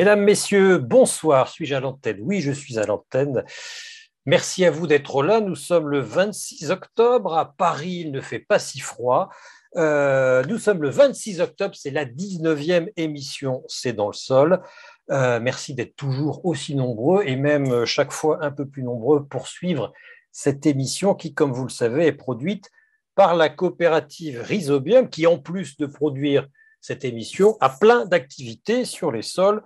Mesdames, Messieurs, bonsoir. Suis-je à l'antenne? Oui, je suis à l'antenne. Merci à vous d'être là. Nous sommes le 26 octobre. À Paris, il ne fait pas si froid. Nous sommes le 26 octobre. C'est la 19e émission C'est dans le sol. Merci d'être toujours aussi nombreux et même chaque fois un peu plus nombreux pour suivre cette émission qui, comme vous le savez, est produite par la coopérative Rhizobium qui, en plus de produire cette émission, a plein d'activités sur les sols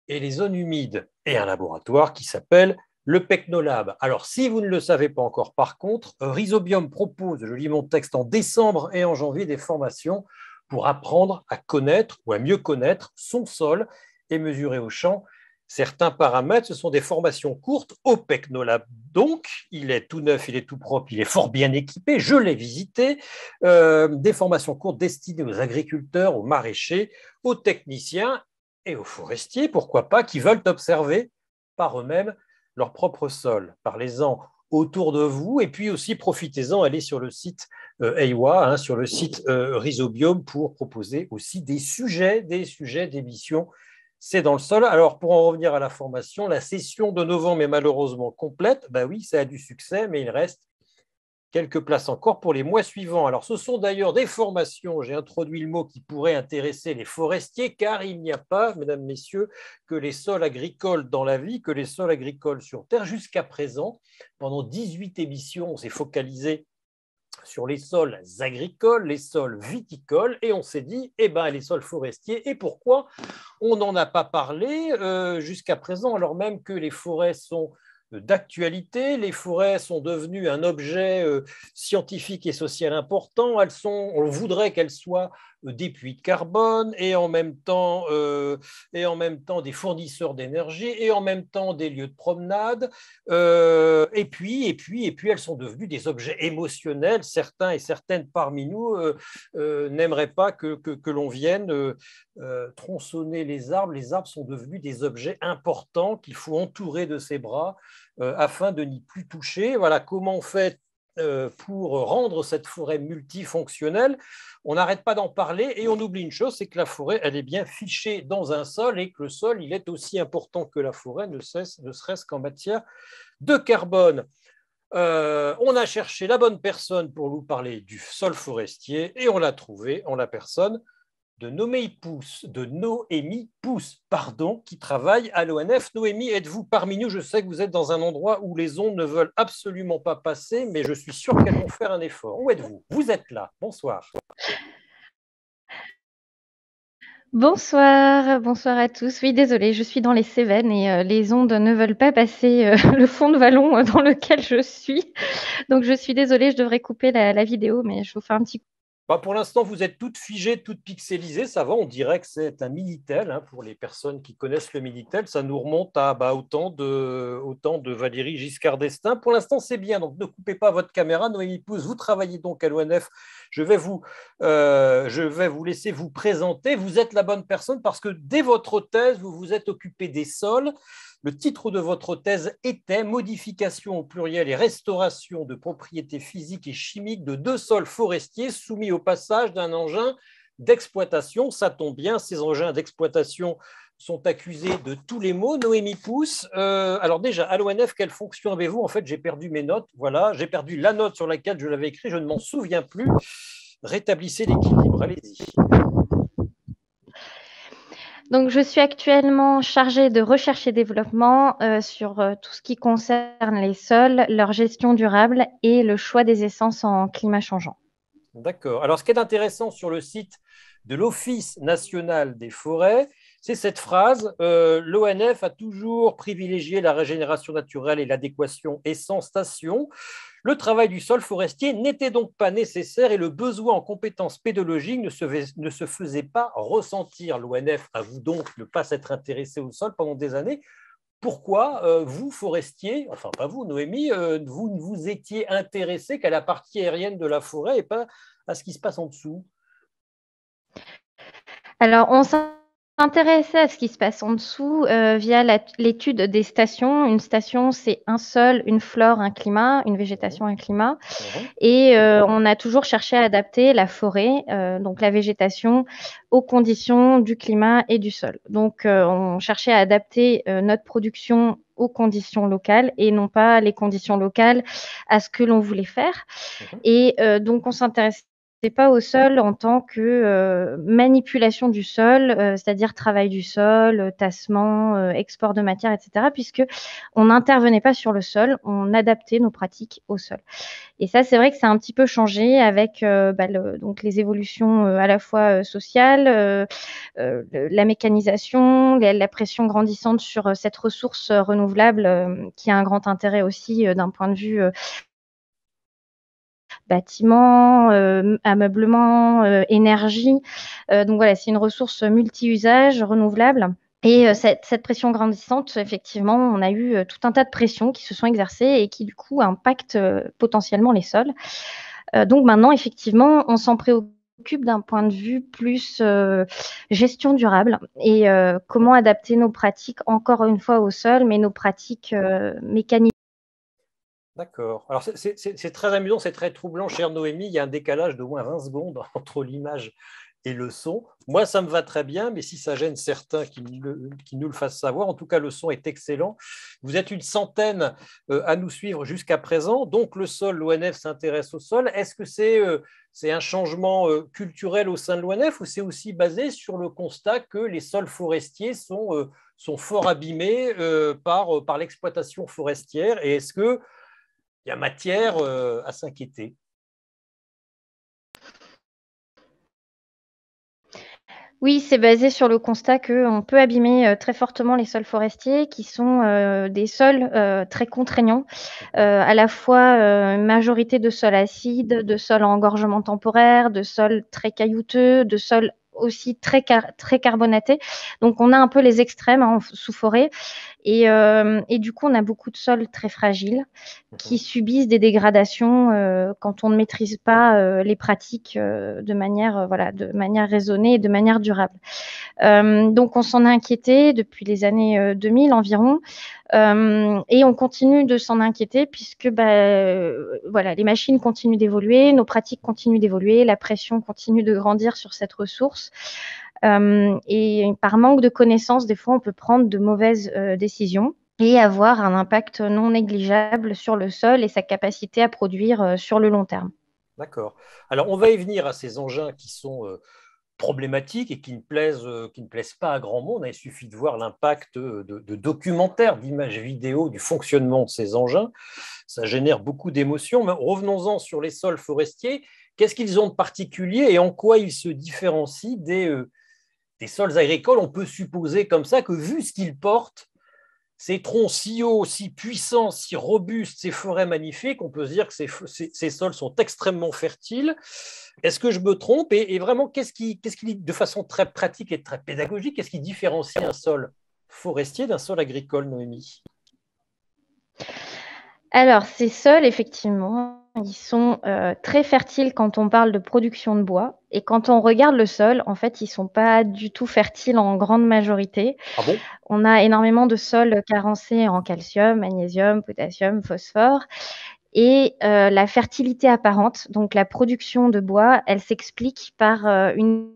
et les zones humides et un laboratoire qui s'appelle le Pecnolab. Alors, si vous ne le savez pas encore, par contre, Rhizobium propose, je lis mon texte, en décembre et en janvier, des formations pour apprendre à connaître ou à mieux connaître son sol et mesurer au champ certains paramètres. Ce sont des formations courtes au Pecnolab. Donc, il est tout neuf, il est tout propre, il est fort bien équipé. Je l'ai visité. Des formations courtes destinées aux agriculteurs, aux maraîchers, aux techniciens et aux forestiers, pourquoi pas, qui veulent observer par eux-mêmes leur propre sol. Parlez-en autour de vous et puis aussi profitez-en, allez sur le site EIWA, sur le site Rhizobium pour proposer aussi des sujets d'émission. C'est dans le sol. Alors, pour en revenir à la formation, la session de novembre est malheureusement complète. Ben oui, ça a du succès, mais il reste quelques places encore pour les mois suivants. Alors, ce sont d'ailleurs des formations, j'ai introduit le mot qui pourrait intéresser les forestiers, car il n'y a pas, mesdames, messieurs, que les sols agricoles dans la vie, que les sols agricoles sur Terre. Jusqu'à présent, pendant 18 émissions, on s'est focalisé sur les sols agricoles, les sols viticoles, et on s'est dit, les sols forestiers, et pourquoi on n'en a pas parlé jusqu'à présent, alors même que les forêts sont d'actualité, les forêts sont devenues un objet scientifique et social important, on voudrait qu'elles soient des puits de carbone et en même temps des fournisseurs d'énergie et en même temps des lieux de promenade et puis elles sont devenues des objets émotionnels. Certains et certaines parmi nous n'aimeraient pas que l'on vienne tronçonner les arbres. Les arbres sont devenus des objets importants qu'il faut entourer de ses bras afin de n'y plus toucher. Voilà comment on fait pour rendre cette forêt multifonctionnelle. On n'arrête pas d'en parler et on oublie une chose, c'est que la forêt, elle est bien fichée dans un sol et que le sol, il est aussi important que la forêt, ne serait-ce qu'en matière de carbone. On a cherché la bonne personne pour nous parler du sol forestier et on l'a trouvé en la personne de Noémie Pousse, qui travaille à l'ONF. Noémie, êtes-vous parmi nous? Je sais que vous êtes dans un endroit où les ondes ne veulent absolument pas passer, mais je suis sûr qu'elles vont faire un effort. Où êtes-vous? Vous êtes là. Bonsoir. Bonsoir, bonsoir à tous. Oui, désolée, je suis dans les Cévennes et les ondes ne veulent pas passer le fond de vallon dans lequel je suis. Donc, je suis désolée, je devrais couper la vidéo, mais je vous fais un petit coup. Pour l'instant, vous êtes toutes figées, toutes pixelisées. Ça va, on dirait que c'est un Minitel. Pour les personnes qui connaissent le Minitel, ça nous remonte à autant de Valéry Giscard d'Estaing. Pour l'instant, c'est bien. Donc, ne coupez pas votre caméra. Noémie Pousse, vous travaillez donc à l'ONF. Je vais vous laisser vous présenter. Vous êtes la bonne personne parce que dès votre thèse, vous vous êtes occupé des sols. Le titre de votre thèse était « Modification au pluriel et restauration de propriétés physiques et chimiques de deux sols forestiers soumis au passage d'un engin d'exploitation ». Ça tombe bien, ces engins d'exploitation sont accusés de tous les maux. Noémie Pousse, alors déjà, à l'ONF, quelle fonction avez-vous? En fait, j'ai perdu mes notes. Voilà, j'ai perdu la note sur laquelle je l'avais écrit, je ne m'en souviens plus. Rétablissez l'équilibre, allez-y. Donc, je suis actuellement chargée de recherche et développement sur tout ce qui concerne les sols, leur gestion durable et le choix des essences en climat changeant. D'accord. Alors, ce qui est intéressant sur le site de l'Office national des forêts, c'est cette phrase l'ONF a toujours privilégié la régénération naturelle et l'adéquation essence-station. Le travail du sol forestier n'était donc pas nécessaire et le besoin en compétences pédologiques ne se faisait pas ressentir. L'ONF avoue donc ne pas s'être intéressé au sol pendant des années. Pourquoi vous, forestiers, enfin pas vous, Noémie, vous ne vous étiez intéressé qu'à la partie aérienne de la forêt et pas à ce qui se passe en dessous? Alors, on intéressé à ce qui se passe en dessous via l'étude des stations. Une station, c'est un sol, une flore, un climat, une Mhm, végétation, un climat. mhm, Et on a toujours cherché à adapter la forêt, donc la végétation, aux conditions du climat et du sol. Donc on cherchait à adapter notre production aux conditions locales et non pas les conditions locales à ce que l'on voulait faire. mhm. Et donc on s'intéressait pas au sol en tant que manipulation du sol, c'est-à-dire travail du sol, tassement, export de matière, etc., puisque on n'intervenait pas sur le sol, on adaptait nos pratiques au sol. Et ça, c'est vrai que ça a un petit peu changé avec donc les évolutions à la fois sociales, la mécanisation, la pression grandissante sur cette ressource renouvelable qui a un grand intérêt aussi d'un point de vue bâtiment, ameublement, énergie. Donc voilà, c'est une ressource multi-usage renouvelable. Et Mhm. cette pression grandissante, effectivement, on a eu tout un tas de pressions qui se sont exercées et qui, du coup, impactent potentiellement les sols. Donc maintenant, effectivement, on s'en préoccupe d'un point de vue plus gestion durable et comment adapter nos pratiques, encore une fois, au sol, mais nos pratiques mécaniques. D'accord. Alors, c'est très amusant, c'est très troublant, chère Noémie. Il y a un décalage d'au moins 20 secondes entre l'image et le son. Moi, ça me va très bien, mais si ça gêne certains qui nous le fassent savoir, en tout cas, le son est excellent. Vous êtes une centaine à nous suivre jusqu'à présent. Donc, le sol, l'ONF s'intéresse au sol. Est-ce que c'est un changement culturel au sein de l'ONF ou c'est aussi basé sur le constat que les sols forestiers sont fort abîmés par l'exploitation forestière? Et est-ce que il y a matière à s'inquiéter? Oui, c'est basé sur le constat qu'on peut abîmer très fortement les sols forestiers, qui sont des sols très contraignants, à la fois majorité de sols acides, de sols à engorgement temporaire, de sols très caillouteux, de sols aussi très carbonatés. Donc on a un peu les extrêmes hein, sous forêt. Et du coup, on a beaucoup de sols très fragiles qui subissent des dégradations quand on ne maîtrise pas les pratiques de manière raisonnée et de manière durable. Donc, on s'en a inquiété depuis les années 2000 environ. Et on continue de s'en inquiéter puisque voilà, les machines continuent d'évoluer, nos pratiques continuent d'évoluer, la pression continue de grandir sur cette ressource. Et par manque de connaissances, des fois, on peut prendre de mauvaises décisions et avoir un impact non négligeable sur le sol et sa capacité à produire sur le long terme. D'accord. Alors, on va y venir à ces engins qui sont problématiques et qui ne plaisent pas à grand monde. Il suffit de voir l'impact de documentaires, d'images vidéo du fonctionnement de ces engins. Ça génère beaucoup d'émotions. Mais revenons-en sur les sols forestiers. Qu'est-ce qu'ils ont de particulier et en quoi ils se différencient des sols agricoles? On peut supposer comme ça que vu ce qu'ils portent, ces troncs si hauts, si puissants, si robustes, ces forêts magnifiques, on peut se dire que ces sols sont extrêmement fertiles. Est-ce que je me trompe? Et vraiment, de façon très pratique et très pédagogique, qu'est-ce qui différencie un sol forestier d'un sol agricole, Noémie? Alors, ces sols, effectivement, ils sont très fertiles quand on parle de production de bois. Et quand on regarde le sol, en fait, ils ne sont pas du tout fertiles en grande majorité. Ah bon? On a énormément de sols carencés en calcium, magnésium, potassium, phosphore. Et la fertilité apparente, donc la production de bois, elle s'explique par une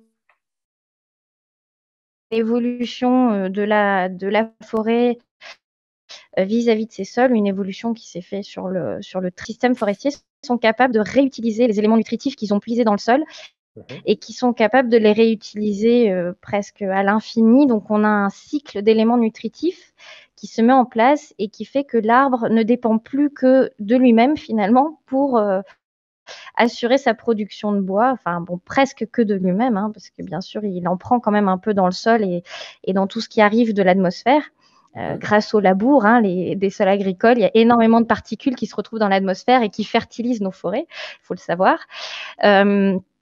évolution de la forêt vis-à-vis de ces sols, une évolution qui s'est faite sur le système forestier, sont capables de réutiliser les éléments nutritifs qu'ils ont puisés dans le sol Mhm. et qui sont capables de les réutiliser presque à l'infini. Donc, on a un cycle d'éléments nutritifs qui se met en place et qui fait que l'arbre ne dépend plus que de lui-même finalement pour assurer sa production de bois, enfin bon, presque que de lui-même, hein, parce que bien sûr, il en prend quand même un peu dans le sol et dans tout ce qui arrive de l'atmosphère. Mhm. Grâce au labour des sols agricoles, il y a énormément de particules qui se retrouvent dans l'atmosphère et qui fertilisent nos forêts, il faut le savoir.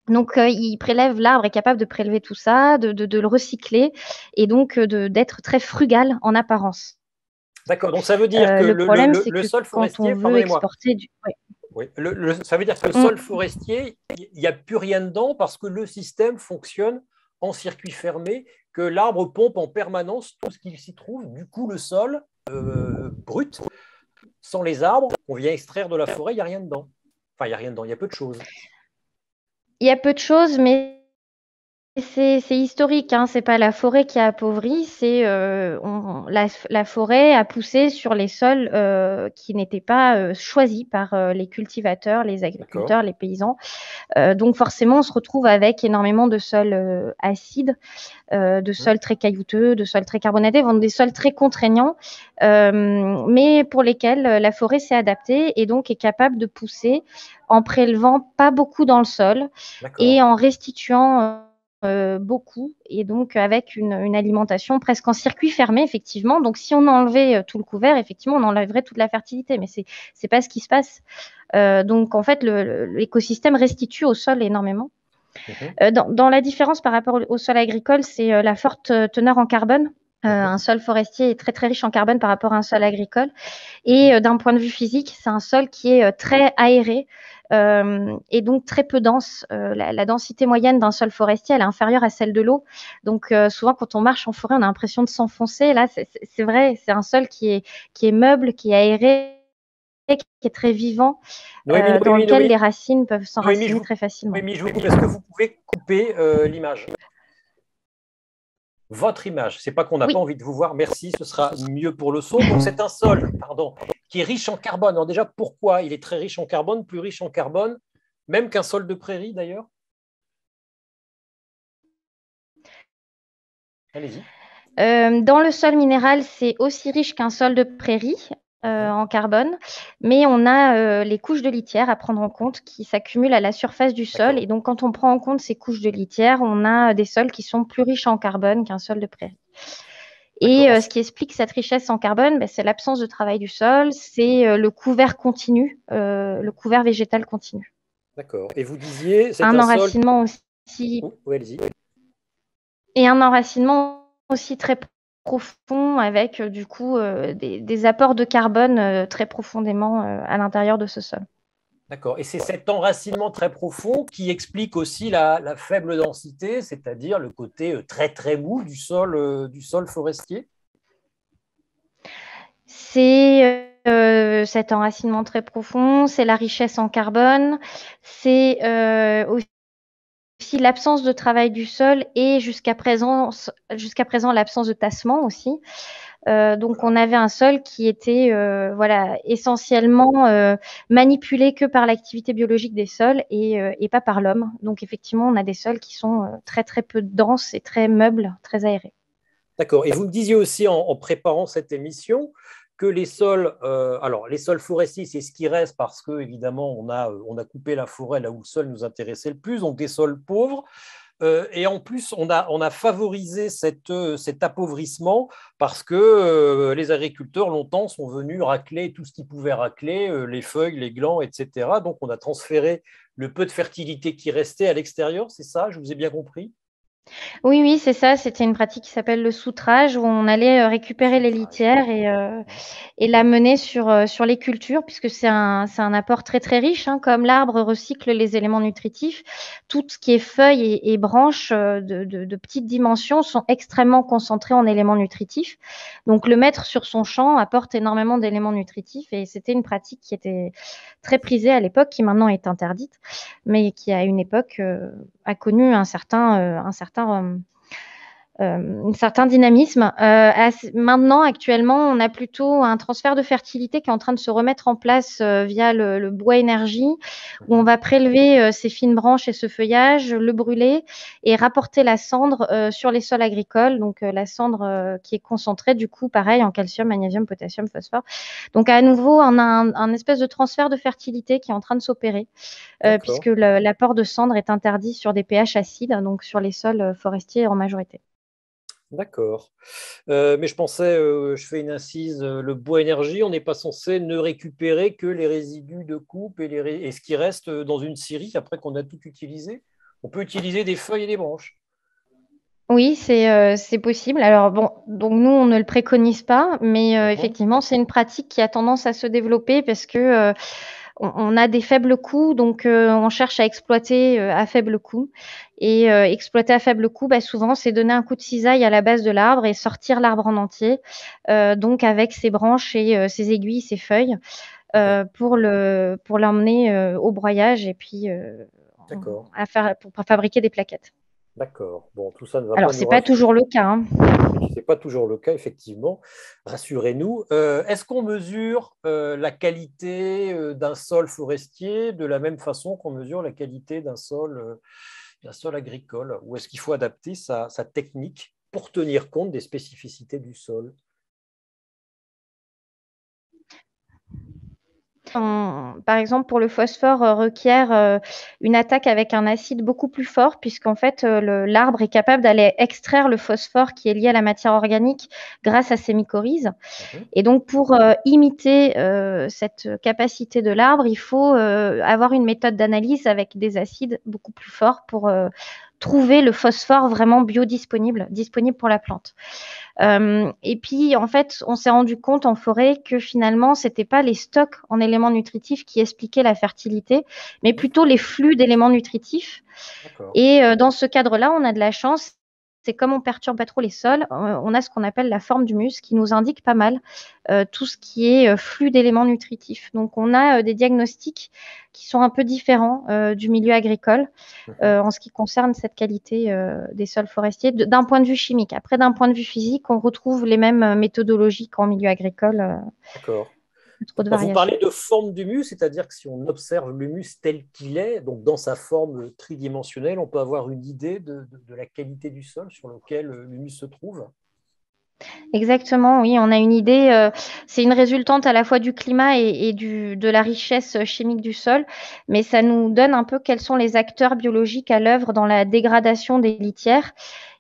Donc, l'arbre est capable de prélever tout ça, de le recycler et donc d'être très frugal en apparence. D'accord. Donc, ça veut dire que Le problème, c'est le que sol quand on forestier, veut pardonnez-moi, exporter du... Ouais. oui, ça veut dire que le sol Mm. forestier, il n'y a plus rien dedans parce que le système fonctionne en circuit fermé, que l'arbre pompe en permanence tout ce qui s'y trouve. Du coup, le sol brut, sans les arbres qu'on vient extraire de la forêt, il n'y a rien dedans. Enfin, il n'y a rien dedans, il y a peu de choses. Il y a peu de choses, mais c'est historique, hein, c'est pas la forêt qui a appauvri, la forêt a poussé sur les sols qui n'étaient pas choisis par les cultivateurs, les agriculteurs, les paysans. Donc forcément, on se retrouve avec énormément de sols acides, de sols très caillouteux, de sols très carbonatés, des sols très contraignants, mais pour lesquels la forêt s'est adaptée et donc est capable de pousser en prélevant pas beaucoup dans le sol et en restituant beaucoup, et donc avec une alimentation presque en circuit fermé, effectivement. Donc si on enlevait tout le couvert, effectivement, on enlèverait toute la fertilité, mais c'est pas ce qui se passe. Donc en fait, l'écosystème restitue au sol énormément. Dans la différence par rapport au sol agricole, c'est la forte teneur en carbone. Un sol forestier est très très riche en carbone par rapport à un sol agricole. Et d'un point de vue physique, c'est un sol qui est très aéré et donc très peu dense. La densité moyenne d'un sol forestier, elle est inférieure à celle de l'eau. Donc souvent, quand on marche en forêt, on a l'impression de s'enfoncer. Là, c'est vrai, c'est un sol qui est meuble, qui est aéré, qui est très vivant, dans lequel les racines peuvent s'enraciner très facilement. Noémie, je vous coupe. Est-ce que vous pouvez couper l'image? Votre image, c'est pas qu'on n'a pas envie de vous voir, merci, ce sera mieux pour le son. Donc c'est un sol, qui est riche en carbone. Alors déjà, pourquoi il est très riche en carbone, plus riche en carbone, même qu'un sol de prairie d'ailleurs? Allez-y. Dans le sol minéral, c'est aussi riche qu'un sol de prairie en carbone, mais on a les couches de litière à prendre en compte qui s'accumulent à la surface du sol. Et donc, quand on prend en compte ces couches de litière, on a des sols qui sont plus riches en carbone qu'un sol de prairie. Et ce qui explique cette richesse en carbone, c'est l'absence de travail du sol, c'est le couvert continu, le couvert végétal continu. D'accord. Et vous disiez, c'est un enracinement sol... aussi. Oui, allez-y. Et un enracinement aussi très profond avec du coup des apports de carbone très profondément à l'intérieur de ce sol. D'accord. Et c'est cet enracinement très profond qui explique aussi la faible densité, c'est-à-dire le côté très très mou du sol forestier? C'est cet enracinement très profond, c'est la richesse en carbone, c'est aussi l'absence de travail du sol et jusqu'à présent l'absence de tassement aussi. Donc on avait un sol qui était essentiellement manipulé que par l'activité biologique des sols et pas par l'homme. Donc effectivement, on a des sols qui sont très très peu denses et très meubles, très aérés. D'accord. Et vous me disiez aussi en préparant cette émission que les sols, alors les sols forestiers, c'est ce qui reste parce que évidemment on a coupé la forêt là où le sol nous intéressait le plus, donc des sols pauvres. Et en plus, on a favorisé cet appauvrissement parce que les agriculteurs, longtemps, sont venus racler tout ce qu'ils pouvaient racler, les feuilles, les glands, etc. Donc, on a transféré le peu de fertilité qui restait à l'extérieur, c'est ça? Je vous ai bien compris? Oui, oui, c'est ça. C'était une pratique qui s'appelle le soutrage, où on allait récupérer les litières et l'amener sur les cultures, puisque c'est un apport très très riche, hein. Comme l'arbre recycle les éléments nutritifs, tout ce qui est feuilles et branches de petites dimensions sont extrêmement concentrées en éléments nutritifs. Donc le mettre sur son champ apporte énormément d'éléments nutritifs, et c'était une pratique qui était très prisée à l'époque, qui maintenant est interdite, mais qui à une époque a connu un certain dynamisme. Maintenant, actuellement, on a plutôt un transfert de fertilité qui est en train de se remettre en place via le bois énergie, où on va prélever ces fines branches et ce feuillage, le brûler et rapporter la cendre sur les sols agricoles. Donc la cendre qui est concentrée, du coup, pareil, en calcium, magnésium, potassium, phosphore. Donc à nouveau, on a un espèce de transfert de fertilité qui est en train de s'opérer, puisque l'apport de cendre est interdit sur des pH acides, donc sur les sols forestiers en majorité. D'accord. Mais je pensais, je fais une incise, le bois énergie, on n'est pas censé ne récupérer que les résidus de coupe et ce qui reste dans une scierie après qu'on a tout utilisé. On peut utiliser des feuilles et des branches. Oui, c'est possible. Alors bon, donc nous, on ne le préconise pas, mais effectivement, c'est une pratique qui a tendance à se développer parce que on a des faibles coûts, donc on cherche à exploiter à faible coût. Et exploiter à faible coût, bah, souvent, c'est donner un coup de cisaille à la base de l'arbre et sortir l'arbre en entier, donc avec ses branches et ses aiguilles, ses feuilles, pour l'emmener au broyage et puis D'accord, pour fabriquer des plaquettes. d'accord. Bon, tout ça ne va pas Alors, nous c'est pas rassurer. toujours le cas, hein. Ce n'est pas toujours le cas, effectivement. Rassurez-nous. Est-ce qu'on mesure la qualité d'un sol forestier de la même façon qu'on mesure la qualité d'un sol agricole? Ou est-ce qu'il faut adapter sa technique pour tenir compte des spécificités du sol? Par exemple, pour le phosphore, requiert une attaque avec un acide beaucoup plus fort, puisqu'en fait, l'arbre est capable d'aller extraire le phosphore qui est lié à la matière organique grâce à ses mycorhizes. Mhm. Et donc, pour imiter cette capacité de l'arbre, il faut avoir une méthode d'analyse avec des acides beaucoup plus forts pour trouver le phosphore vraiment biodisponible, disponible pour la plante. Et puis, en fait, on s'est rendu compte en forêt que finalement, c'était pas les stocks en éléments nutritifs qui expliquaient la fertilité, mais Mhm. plutôt les flux d'éléments nutritifs. D'accord. Et dans ce cadre-là, on a de la chance. C'est comme on perturbe pas trop les sols, on a ce qu'on appelle la forme d'humus qui nous indique pas mal tout ce qui est flux d'éléments nutritifs. Donc, on a des diagnostics qui sont un peu différents du milieu agricole Mhm. en ce qui concerne cette qualité des sols forestiers d'un point de vue chimique. Après, d'un point de vue physique, on retrouve les mêmes méthodologies qu'en milieu agricole, D'accord. pas trop de Quand vous variations. parlez de forme d'humus, c'est-à-dire que si on observe l'humus tel qu'il est, donc dans sa forme tridimensionnelle, on peut avoir une idée de la qualité du sol sur lequel l'humus se trouve. Exactement, oui, on a une idée. C'est une résultante à la fois du climat et de la richesse chimique du sol, mais ça nous donne un peu quels sont les acteurs biologiques à l'œuvre dans la dégradation des litières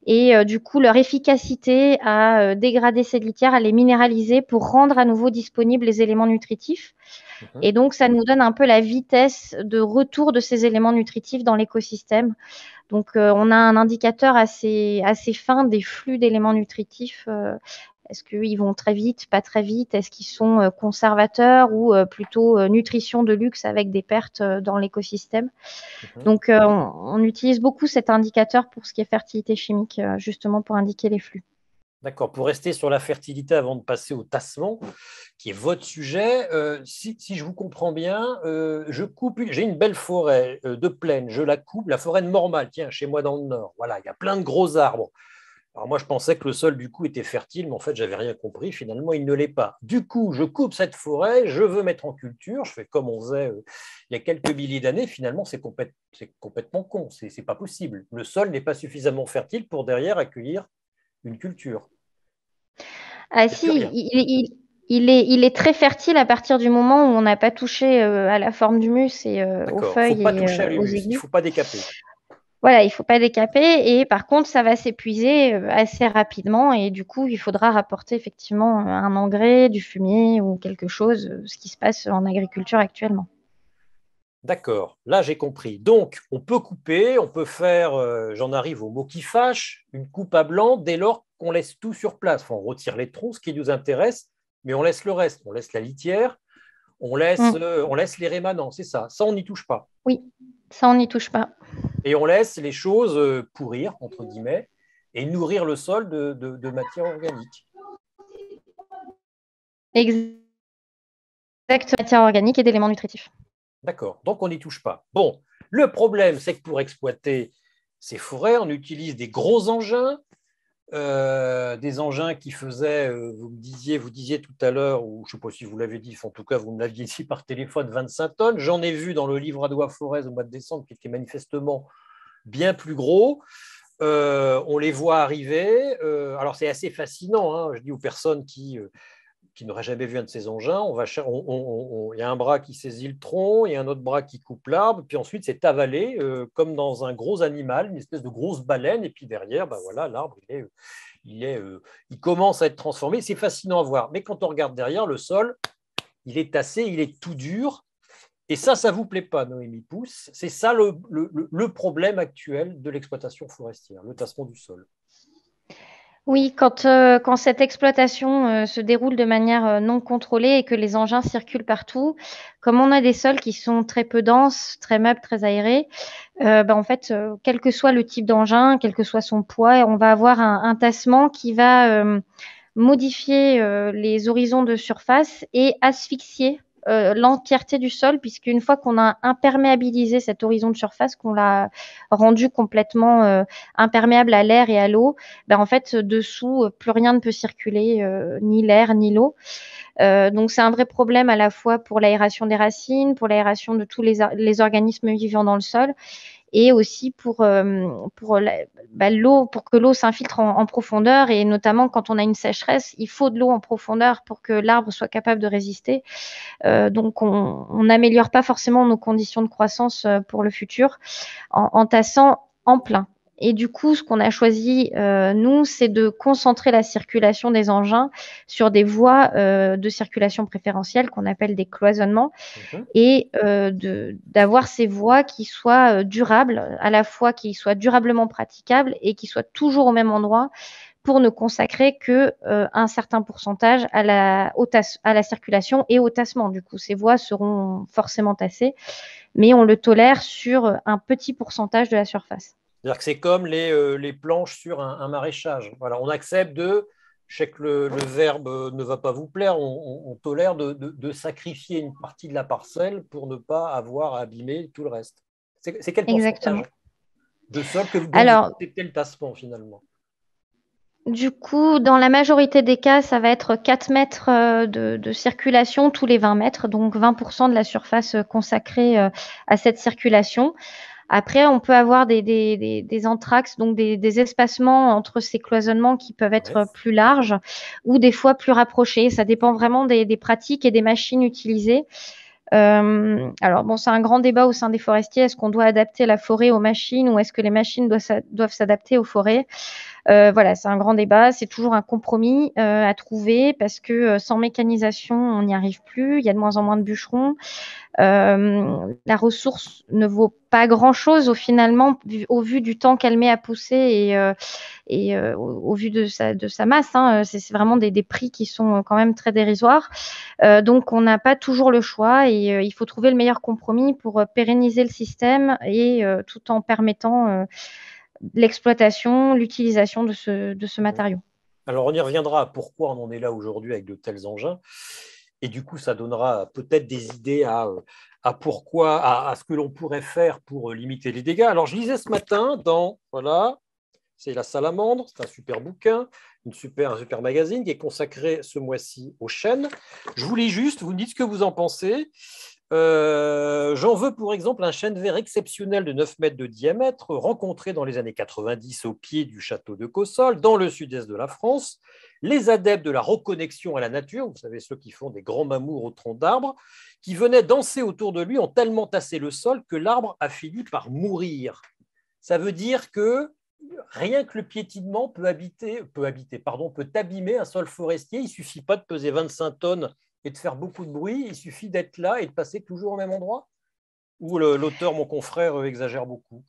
et du coup leur efficacité à dégrader ces litières, à les minéraliser pour rendre à nouveau disponibles les éléments nutritifs. Mhm. Et donc, ça nous donne un peu la vitesse de retour de ces éléments nutritifs dans l'écosystème. Donc, on a un indicateur assez fin des flux d'éléments nutritifs. Est-ce qu'ils vont très vite, pas très vite? Est-ce qu'ils sont conservateurs ou plutôt nutrition de luxe avec des pertes dans l'écosystème? Mhm. Donc, on utilise beaucoup cet indicateur pour ce qui est fertilité chimique, justement pour indiquer les flux. D'accord. Pour rester sur la fertilité avant de passer au tassement, qui est votre sujet, si je vous comprends bien, j'ai une belle forêt de plaine, je la coupe, la forêt normale, tiens, chez moi dans le nord. Voilà, il y a plein de gros arbres. Alors moi, je pensais que le sol, du coup, était fertile, mais en fait, j'avais rien compris. Finalement, il ne l'est pas. Du coup, je coupe cette forêt, je veux mettre en culture, je fais comme on faisait il y a quelques milliers d'années. Finalement, c'est complètement con, c'est pas possible. Le sol n'est pas suffisamment fertile pour derrière accueillir une culture. Ah Il n'y a plus si, rien. il est très fertile à partir du moment où on n'a pas touché à la forme d'humus et aux D'accord. Il ne faut feuilles pas et toucher à aux l'humus, il ne aiguilles. faut pas décaper. Voilà, il faut pas décaper et par contre, ça va s'épuiser assez rapidement et du coup, il faudra rapporter effectivement un engrais, du fumier ou quelque chose, ce qui se passe en agriculture actuellement. D'accord, là j'ai compris. Donc, on peut couper, on peut faire, j'en arrive au mot qui fâche, une coupe à blanc dès lors qu'on laisse tout sur place. Enfin, on retire les troncs, ce qui nous intéresse, mais on laisse le reste. On laisse la litière, Mm. on laisse les rémanents, c'est ça. Ça, on n'y touche pas. Oui, ça, on n'y touche pas. Et on laisse les choses pourrir, entre guillemets, et nourrir le sol de matière organique. Exact, matière organique et d'éléments nutritifs. D'accord, donc on n'y touche pas. Bon, le problème, c'est que pour exploiter ces forêts, on utilise des gros engins, des engins qui faisaient, vous disiez tout à l'heure, ou je ne sais pas si vous l'avez dit, en tout cas vous me l'aviez dit par téléphone, 25 tonnes. J'en ai vu dans le livre Adoua Forez au mois de décembre qui était manifestement bien plus gros. On les voit arriver. Alors c'est assez fascinant, hein, je dis aux personnes qui n'aurait jamais vu un de ces engins, il y a un bras qui saisit le tronc, il y a un autre bras qui coupe l'arbre, puis ensuite c'est avalé comme dans un gros animal, une espèce de grosse baleine, et puis derrière, ben voilà, l'arbre, il commence à être transformé. C'est fascinant à voir. Mais quand on regarde derrière, le sol, il est tassé, il est tout dur. Et ça ne vous plaît pas, Noémie Pousse. C'est ça le problème actuel de l'exploitation forestière, le tassement du sol. Oui, quand cette exploitation, se déroule de manière, non contrôlée et que les engins circulent partout, comme on a des sols qui sont très peu denses, très meubles, très aérés, en fait, quel que soit le type d'engin, quel que soit son poids, on va avoir un tassement qui va, modifier, les horizons de surface et asphyxier, l'entièreté du sol, puisqu'une fois qu'on a imperméabilisé cet horizon de surface, qu'on l'a rendu complètement, imperméable à l'air et à l'eau, en fait, dessous, plus rien ne peut circuler, ni l'air ni l'eau. Donc c'est un vrai problème à la fois pour l'aération des racines, pour l'aération de tous les organismes vivants dans le sol et aussi l'eau, pour que l'eau s'infiltre en profondeur, et notamment quand on a une sécheresse, il faut de l'eau en profondeur pour que l'arbre soit capable de résister. Donc on n'améliore pas forcément nos conditions de croissance pour le futur en tassant en plein. Et du coup, ce qu'on a choisi, nous, c'est de concentrer la circulation des engins sur des voies de circulation préférentielle qu'on appelle des cloisonnements, Mhm. et d'avoir ces voies qui soient durables, à la fois qui soient durablement praticables et qui soient toujours au même endroit, pour ne consacrer que un certain pourcentage à la circulation et au tassement. Du coup, ces voies seront forcément tassées, mais on le tolère sur un petit pourcentage de la surface. C'est-à-dire que c'est comme les planches sur un maraîchage. Voilà, on accepte de, je sais que le verbe ne va pas vous plaire, on tolère de sacrifier une partie de la parcelle pour ne pas avoir à abîmer tout le reste. C'est quel pourcentage Exactement. de sol dont vous Alors, acceptez le tassement finalement? du coup, dans la majorité des cas, ça va être 4 mètres de circulation tous les 20 mètres, donc 20% de la surface consacrée à cette circulation. Après, on peut avoir des entr'axes, donc des espacements entre ces cloisonnements qui peuvent Ouais. être plus larges ou des fois plus rapprochés. Ça dépend vraiment des pratiques et des machines utilisées. Alors bon, c'est un grand débat au sein des forestiers. Est-ce qu'on doit adapter la forêt aux machines, ou est-ce que les machines doivent s'adapter aux forêts? Voilà, c'est un grand débat. C'est toujours un compromis à trouver, parce que sans mécanisation, on n'y arrive plus. Il y a de moins en moins de bûcherons. La ressource ne vaut pas grand-chose finalement, au vu du temps qu'elle met à pousser, et au vu de sa masse, hein. C'est vraiment des prix qui sont quand même très dérisoires. Donc on n'a pas toujours le choix, et il faut trouver le meilleur compromis pour pérenniser le système, et tout en permettant l'exploitation, l'utilisation de ce matériau. Alors, on y reviendra à pourquoi on en est là aujourd'hui avec de tels engins. Et du coup, ça donnera peut-être des idées à pourquoi, à ce que l'on pourrait faire pour limiter les dégâts. Alors, je lisais ce matin voilà, c'est La Salamandre, c'est un super bouquin, un super magazine qui est consacré ce mois-ci aux chênes. Je vous lis juste, vous me dites ce que vous en pensez. J'en veux pour exemple un chêne vert exceptionnel de 9 mètres de diamètre, rencontré dans les années 90 au pied du château de Cossol, dans le sud-est de la France. Les adeptes de la reconnexion à la nature, vous savez, ceux qui font des grands mamours au tronc d'arbre, qui venaient danser autour de lui, ont tellement tassé le sol que l'arbre a fini par mourir. Ça veut dire que rien que le piétinement peut abîmer un sol forestier. Il ne suffit pas de peser 25 tonnes et de faire beaucoup de bruit, il suffit d'être là et de passer toujours au même endroit? Ou l'auteur, mon confrère, exagère beaucoup?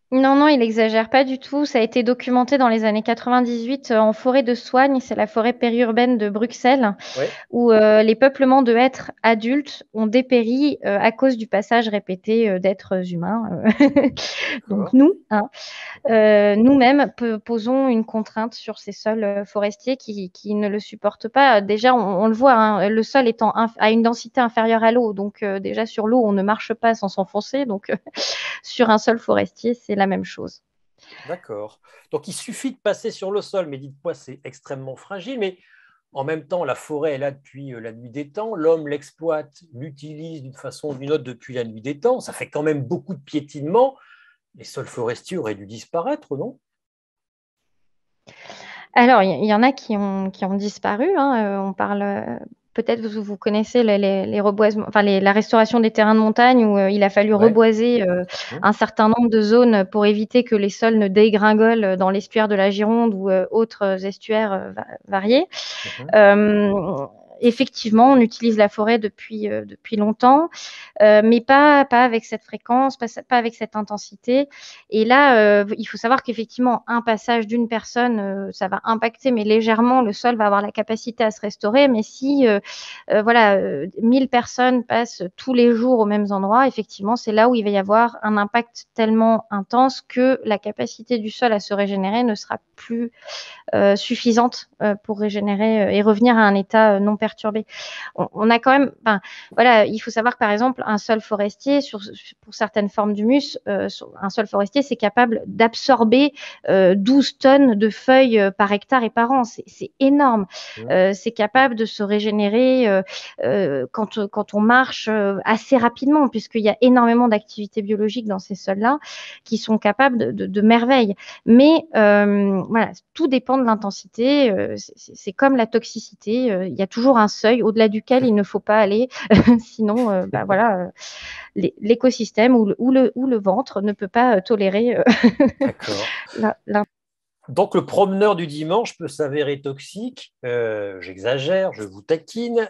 Non, non, il exagère pas du tout. Ça a été documenté dans les années 98 en forêt de Soignes, c'est la forêt périurbaine de Bruxelles, Ouais, où les peuplements de hêtres adultes ont dépéri à cause du passage répété d'êtres humains. Donc d'accord. nous, hein, nous-mêmes posons une contrainte sur ces sols forestiers qui ne le supportent pas. Déjà, on le voit, hein, le sol étant à une densité inférieure à l'eau, donc déjà sur l'eau, on ne marche pas sans s'enfoncer. Donc sur un sol forestier, c'est la même chose. D'accord. Donc, il suffit de passer sur le sol, mais dites-moi, c'est extrêmement fragile, mais en même temps, la forêt est là depuis la nuit des temps, l'homme l'exploite, l'utilise d'une façon ou d'une autre depuis la nuit des temps, ça fait quand même beaucoup de piétinement. Les sols forestiers auraient dû disparaître, non? Alors, il y en a qui ont disparu, hein. On parle, peut-être vous connaissez les reboisements, enfin la restauration des terrains de montagne, où il a fallu Ouais. reboiser Mhm. un certain nombre de zones pour éviter que les sols ne dégringolent dans l'estuaire de la Gironde ou autres estuaires variés. Mhm. Euh, effectivement, on utilise la forêt depuis longtemps, mais pas avec cette fréquence, pas avec cette intensité. Et là, il faut savoir qu'effectivement, un passage d'une personne, ça va impacter, mais légèrement, le sol va avoir la capacité à se restaurer. Mais si, voilà, 1000 personnes passent tous les jours aux mêmes endroits, effectivement, c'est là où il va y avoir un impact tellement intense que la capacité du sol à se régénérer ne sera plus suffisante pour régénérer et revenir à un état non perturbé. On a quand même, voilà, il faut savoir que par exemple, un sol forestier, pour certaines formes d'humus, un sol forestier, c'est capable d'absorber 12 tonnes de feuilles par hectare et par an. C'est énorme. C'est capable de se régénérer quand on marche assez rapidement, puisqu'il y a énormément d'activités biologiques dans ces sols-là qui sont capables de merveilles. Mais voilà, tout dépend de l'intensité. C'est comme la toxicité. Il y a toujours un seuil au-delà duquel il ne faut pas aller. Sinon, voilà, l'écosystème ou le ventre ne peut pas tolérer D'accord. Donc, le promeneur du dimanche peut s'avérer toxique. J'exagère, je vous taquine.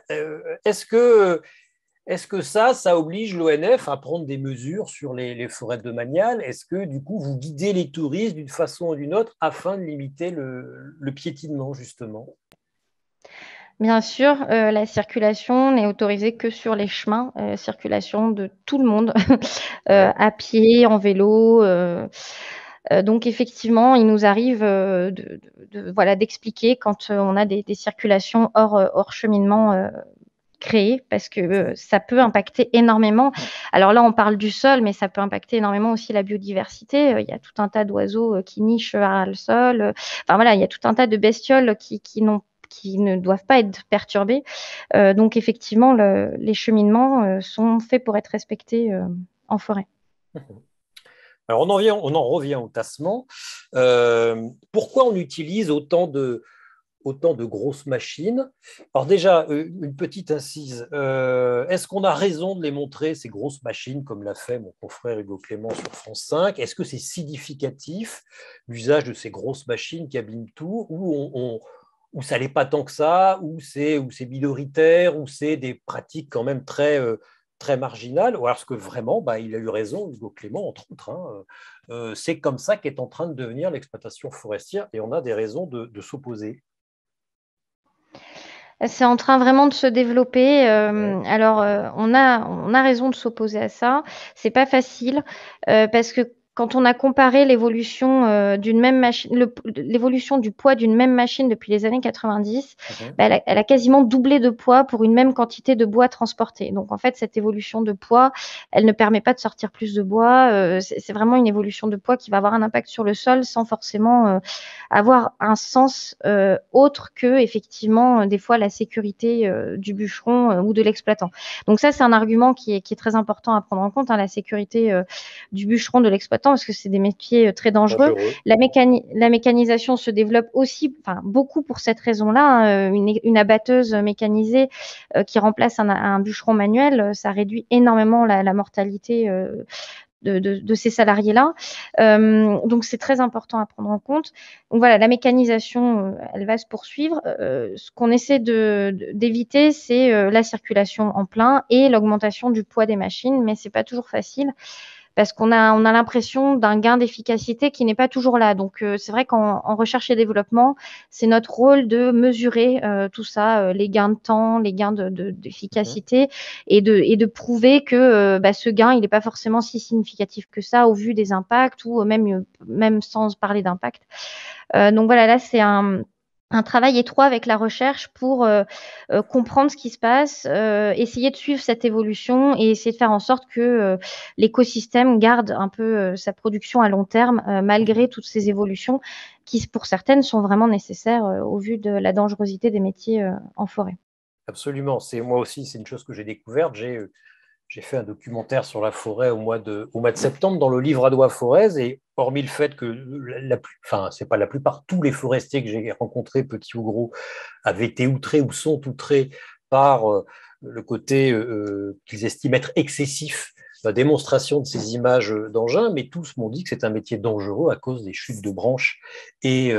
Est-ce que ça oblige l'ONF à prendre des mesures sur les forêts domaniales? Est-ce que, du coup, vous guidez les touristes d'une façon ou d'une autre afin de limiter le piétinement, justement? Bien sûr, la circulation n'est autorisée que sur les chemins, circulation de tout le monde, Ouais. à pied, en vélo. Donc effectivement, il nous arrive voilà, d'expliquer quand on a des circulations hors cheminement créées, parce que ça peut impacter énormément. Alors là, on parle du sol, mais ça peut impacter énormément aussi la biodiversité. Il y a tout un tas d'oiseaux qui nichent à le sol. Enfin voilà, il y a tout un tas de bestioles qui ne doivent pas être perturbées. Donc effectivement, les cheminements sont faits pour être respectés en forêt. Alors, on en revient au tassement. Pourquoi on utilise autant de grosses machines? Alors déjà, une petite incise. Est-ce qu'on a raison de les montrer, ces grosses machines, comme l'a fait mon confrère Hugo Clément sur France 5? Est-ce que c'est significatif, l'usage de ces grosses machines qui abîment tout, ou ça n'est pas tant que ça, ou c'est minoritaire, ou c'est des pratiques quand même très marginales, ou alors est-ce que vraiment, il a eu raison, Hugo Clément, entre autres, hein, c'est comme ça qu'est en train de devenir l'exploitation forestière, et on a des raisons de s'opposer. C'est en train vraiment de se développer. Ouais. Alors, on a raison de s'opposer à ça. C'est pas facile, parce que quand on a comparé l'évolution d'une même machine, l'évolution du poids d'une même machine depuis les années 90, Mhm. elle a quasiment doublé de poids pour une même quantité de bois transporté. Donc, en fait, cette évolution de poids, elle ne permet pas de sortir plus de bois. C'est vraiment une évolution de poids qui va avoir un impact sur le sol sans forcément avoir un sens autre que effectivement des fois la sécurité du bûcheron ou de l'exploitant. Donc ça, c'est un argument qui est très important à prendre en compte, hein, la sécurité du bûcheron, de l'exploitant, parce que c'est des métiers très dangereux. Dangereux. La mécanisation se développe aussi, enfin beaucoup pour cette raison-là, hein. Une abatteuse mécanisée qui remplace un bûcheron manuel, ça réduit énormément la mortalité de ces salariés-là. Donc, c'est très important à prendre en compte. Donc, voilà, la mécanisation, elle va se poursuivre. Ce qu'on essaie d'éviter, c'est la circulation en plein et l'augmentation du poids des machines, mais c'est pas toujours facile parce on a l'impression d'un gain d'efficacité qui n'est pas toujours là. Donc, c'est vrai qu'en recherche et développement, c'est notre rôle de mesurer tout ça, les gains de temps, les gains Mhm. d'efficacité et de prouver que ce gain, il n'est pas forcément si significatif que ça au vu des impacts ou même sans parler d'impact. Donc voilà, là, c'est un travail étroit avec la recherche pour comprendre ce qui se passe, essayer de suivre cette évolution et essayer de faire en sorte que l'écosystème garde un peu sa production à long terme, malgré toutes ces évolutions qui, pour certaines, sont vraiment nécessaires au vu de la dangerosité des métiers en forêt. Absolument. Moi aussi, c'est une chose que j'ai découverte. J'ai fait un documentaire sur la forêt au mois de septembre dans le livre Adoua Forez. Et hormis le fait que enfin, c'est pas la plupart, tous les forestiers que j'ai rencontrés, petits ou gros, avaient été outrés ou sont outrés par le côté qu'ils estiment être excessif, la démonstration de ces images d'engins, mais tous m'ont dit que c'est un métier dangereux à cause des chutes de branches et,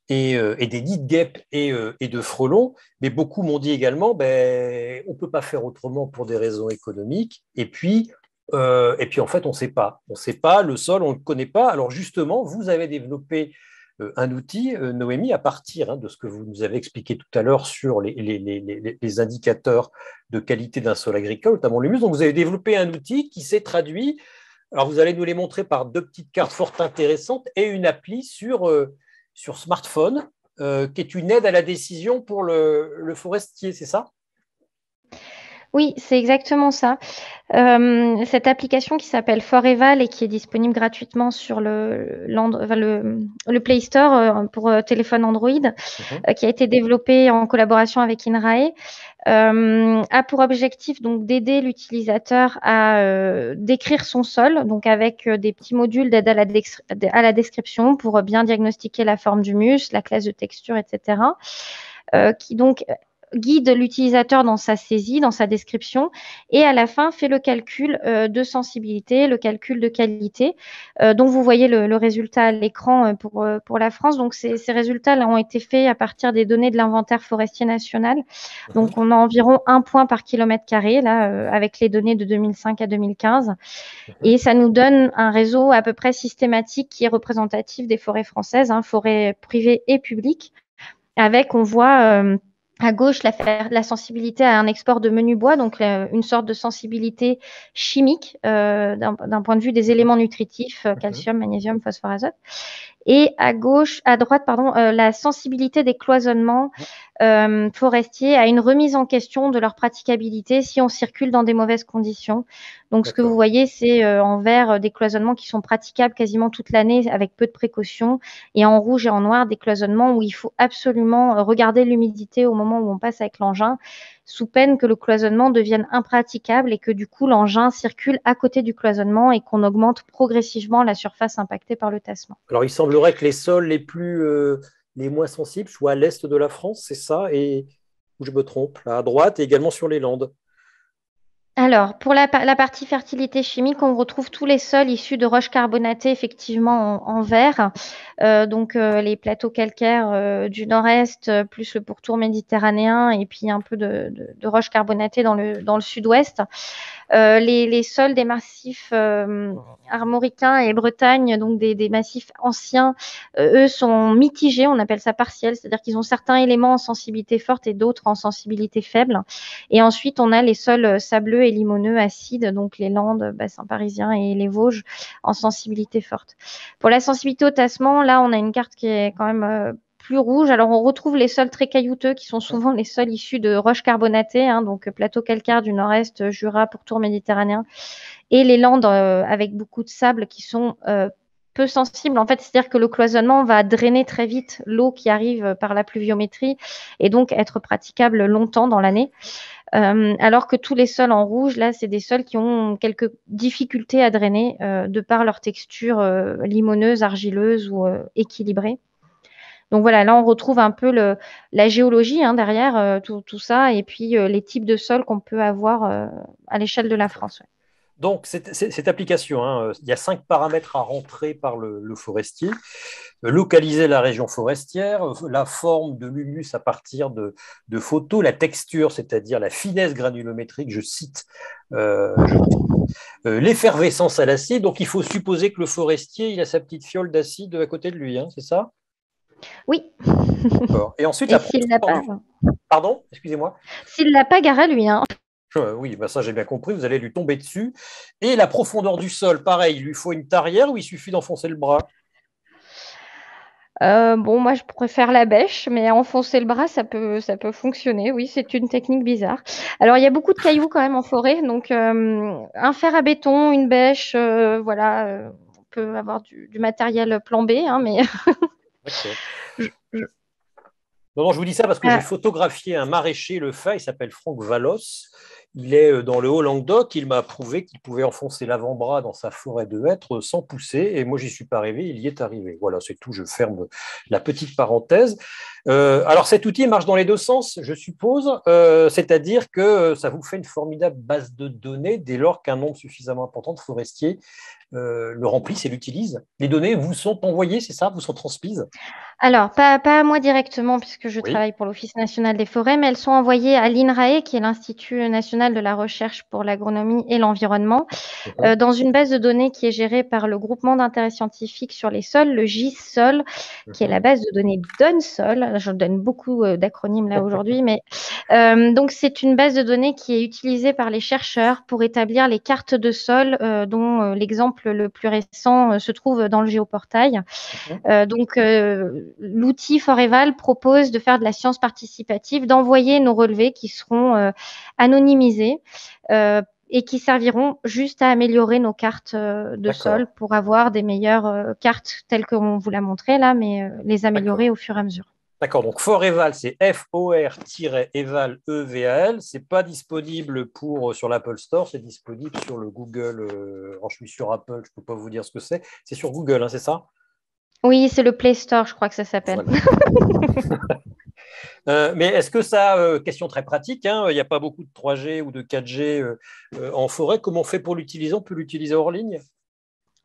et des nids de guêpes et de frelons, mais beaucoup m'ont dit également, ben, on ne peut pas faire autrement pour des raisons économiques, et puis en fait, on ne sait pas. On ne sait pas, le sol, on ne le connaît pas. Alors justement, vous avez développé un outil, Noémie, à partir de ce que vous nous avez expliqué tout à l'heure sur les indicateurs de qualité d'un sol agricole, notamment l'humus. Donc vous avez développé un outil qui s'est traduit. Alors vous allez nous les montrer par deux petites cartes fort intéressantes et une appli sur smartphone, qui est une aide à la décision pour le forestier, c'est ça? Oui, c'est exactement ça. Cette application qui s'appelle Foreval et qui est disponible gratuitement sur le Play Store pour téléphone Android, qui a été développée en collaboration avec INRAE, a pour objectif donc d'aider l'utilisateur à décrire son sol, donc avec des petits modules d'aide à la description pour bien diagnostiquer la forme du muscle, la classe de texture, etc. Qui donc guide l'utilisateur dans sa saisie, dans sa description, et à la fin fait le calcul de sensibilité, le calcul de qualité, dont vous voyez le résultat à l'écran pour la France. Donc ces résultats là ont été faits à partir des données de l'inventaire forestier national. Donc on a environ 1 point par kilomètre carré là, avec les données de 2005 à 2015, et ça nous donne un réseau à peu près systématique qui est représentatif des forêts françaises, forêts privées et publiques, avec, on voit à gauche la sensibilité à un export de menu bois, donc une sorte de sensibilité chimique d'un point de vue des éléments nutritifs, calcium, magnésium, phosphore, azote. Et à droite, la sensibilité des cloisonnements forestiers à une remise en question de leur praticabilité si on circule dans des mauvaises conditions. Donc, ce que vous voyez, c'est en vert des cloisonnements qui sont praticables quasiment toute l'année avec peu de précautions, et en rouge et en noir des cloisonnements où il faut absolument regarder l'humidité au moment où on passe avec l'engin, sous peine que le cloisonnement devienne impraticable et que du coup l'engin circule à côté du cloisonnement et qu'on augmente progressivement la surface impactée par le tassement. Alors, il semblerait que les sols les moins sensibles soient à l'est de la France, c'est ça? Et où je me trompe, là à droite et également sur les Landes. Alors, pour la partie fertilité chimique, on retrouve tous les sols issus de roches carbonatées, effectivement, en vert. Donc, les plateaux calcaires du nord-est, plus le pourtour méditerranéen, et puis un peu de roches carbonatées dans le sud-ouest. Les sols des massifs armoricains et Bretagne, donc des massifs anciens, eux sont mitigés, on appelle ça partiel, c'est-à-dire qu'ils ont certains éléments en sensibilité forte et d'autres en sensibilité faible. Et ensuite, on a les sols sableux et limoneux acides, donc les Landes, bassin parisien et les Vosges en sensibilité forte. Pour la sensibilité au tassement, là, on a une carte qui est quand même plus rouge. Alors, on retrouve les sols très caillouteux qui sont souvent les sols issus de roches carbonatées, donc plateau calcaire du nord-est, Jura, pourtour méditerranéen, et les Landes avec beaucoup de sable qui sont peu sensibles. En fait, c'est-à-dire que le cloisonnement va drainer très vite l'eau qui arrive par la pluviométrie et donc être praticable longtemps dans l'année. Alors que tous les sols en rouge, là, c'est des sols qui ont quelques difficultés à drainer de par leur texture limoneuse, argileuse ou équilibrée. Donc voilà, là on retrouve un peu la géologie derrière tout ça, et puis les types de sols qu'on peut avoir à l'échelle de la France. Ouais. Donc, cette application, il y a 5 paramètres à rentrer par le forestier. Localiser la région forestière, la forme de l'humus à partir de photos, la texture, c'est-à-dire la finesse granulométrique, je cite, l'effervescence à l'acide. Donc, il faut supposer que le forestier, il a sa petite fiole d'acide à côté de lui, c'est ça? Oui. Et ensuite, et s'il l'a pas, Pardon, excusez-moi. S'il l'a pas, gare à lui. Oui, ça j'ai bien compris, vous allez lui tomber dessus. Et la profondeur du sol, pareil, il lui faut une tarière ou il suffit d'enfoncer le bras? Bon, moi je préfère la bêche, mais enfoncer le bras, ça peut fonctionner. Oui, c'est une technique bizarre. Alors il y a beaucoup de cailloux quand même en forêt, donc un fer à béton, une bêche, voilà, on peut avoir du matériel plan B, mais D'accord. je Non, je vous dis ça parce que j'ai photographié un maraîcher, le Fa, il s'appelle Franck Valos. Il est dans le Haut-Languedoc. Il m'a prouvé qu'il pouvait enfoncer l'avant-bras dans sa forêt de hêtres sans pousser. Et moi, j'y suis pas arrivé, il y est arrivé. Voilà, c'est tout. Je ferme la petite parenthèse. Alors, cet outil marche dans les deux sens, je suppose. C'est-à-dire que ça vous fait une formidable base de données dès lors qu'un nombre suffisamment important de forestiers le remplissent et l'utilisent. Les données vous sont envoyées, c'est ça? Vous sont transmises? Alors, pas à moi directement, puisque je Oui. travaille pour l'Office national des forêts, mais elles sont envoyées à l'INRAE, qui est l'Institut national de la recherche pour l'agronomie et l'environnement, Mhm. dans une base de données qui est gérée par le groupement d'intérêt scientifique sur les sols, le GIS-SOL, qui est Mhm. la base de données DONE-SOL. Je donne beaucoup d'acronymes là aujourd'hui, mais donc c'est une base de données qui est utilisée par les chercheurs pour établir les cartes de sol, dont l'exemple le plus récent se trouve dans le géoportail. Mhm. L'outil Foreval propose de faire de la science participative, d'envoyer nos relevés qui seront anonymisés et qui serviront juste à améliorer nos cartes de D'accord, sol pour avoir des meilleures cartes telles qu'on vous l'a montré là, mais les améliorer d'accord. au fur et à mesure. D'accord, donc Foreval, c'est FOR-Eval, EVAL. Ce n'est pas disponible sur l'Apple Store, c'est disponible sur le Google. Alors, je suis sur Apple, je ne peux pas vous dire ce que c'est. C'est sur Google, hein, c'est ça? Oui, c'est le Play Store, je crois que ça s'appelle. Voilà. Mais est-ce que ça, question très pratique, hein, il n'y a pas beaucoup de 3G ou de 4G en forêt, comment on fait pour l'utiliser? On peut l'utiliser hors ligne?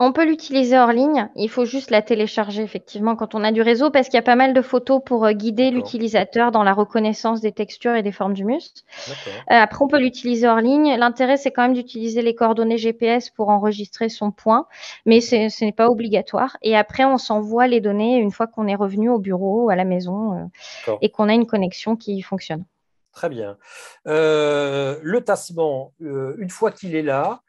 On peut l'utiliser hors ligne, il faut juste la télécharger effectivement quand on a du réseau parce qu'il y a pas mal de photos pour guider D'accord, l'utilisateur dans la reconnaissance des textures et des formes du muscle. d'accord. Après, on peut l'utiliser hors ligne. L'intérêt, c'est quand même d'utiliser les coordonnées GPS pour enregistrer son point, mais Mhm. ce n'est pas obligatoire. Et après, on s'envoie les données une fois qu'on est revenu au bureau, à la maison, D'accord, et qu'on a une connexion qui fonctionne. très bien. Le tassement, une fois qu'il est là,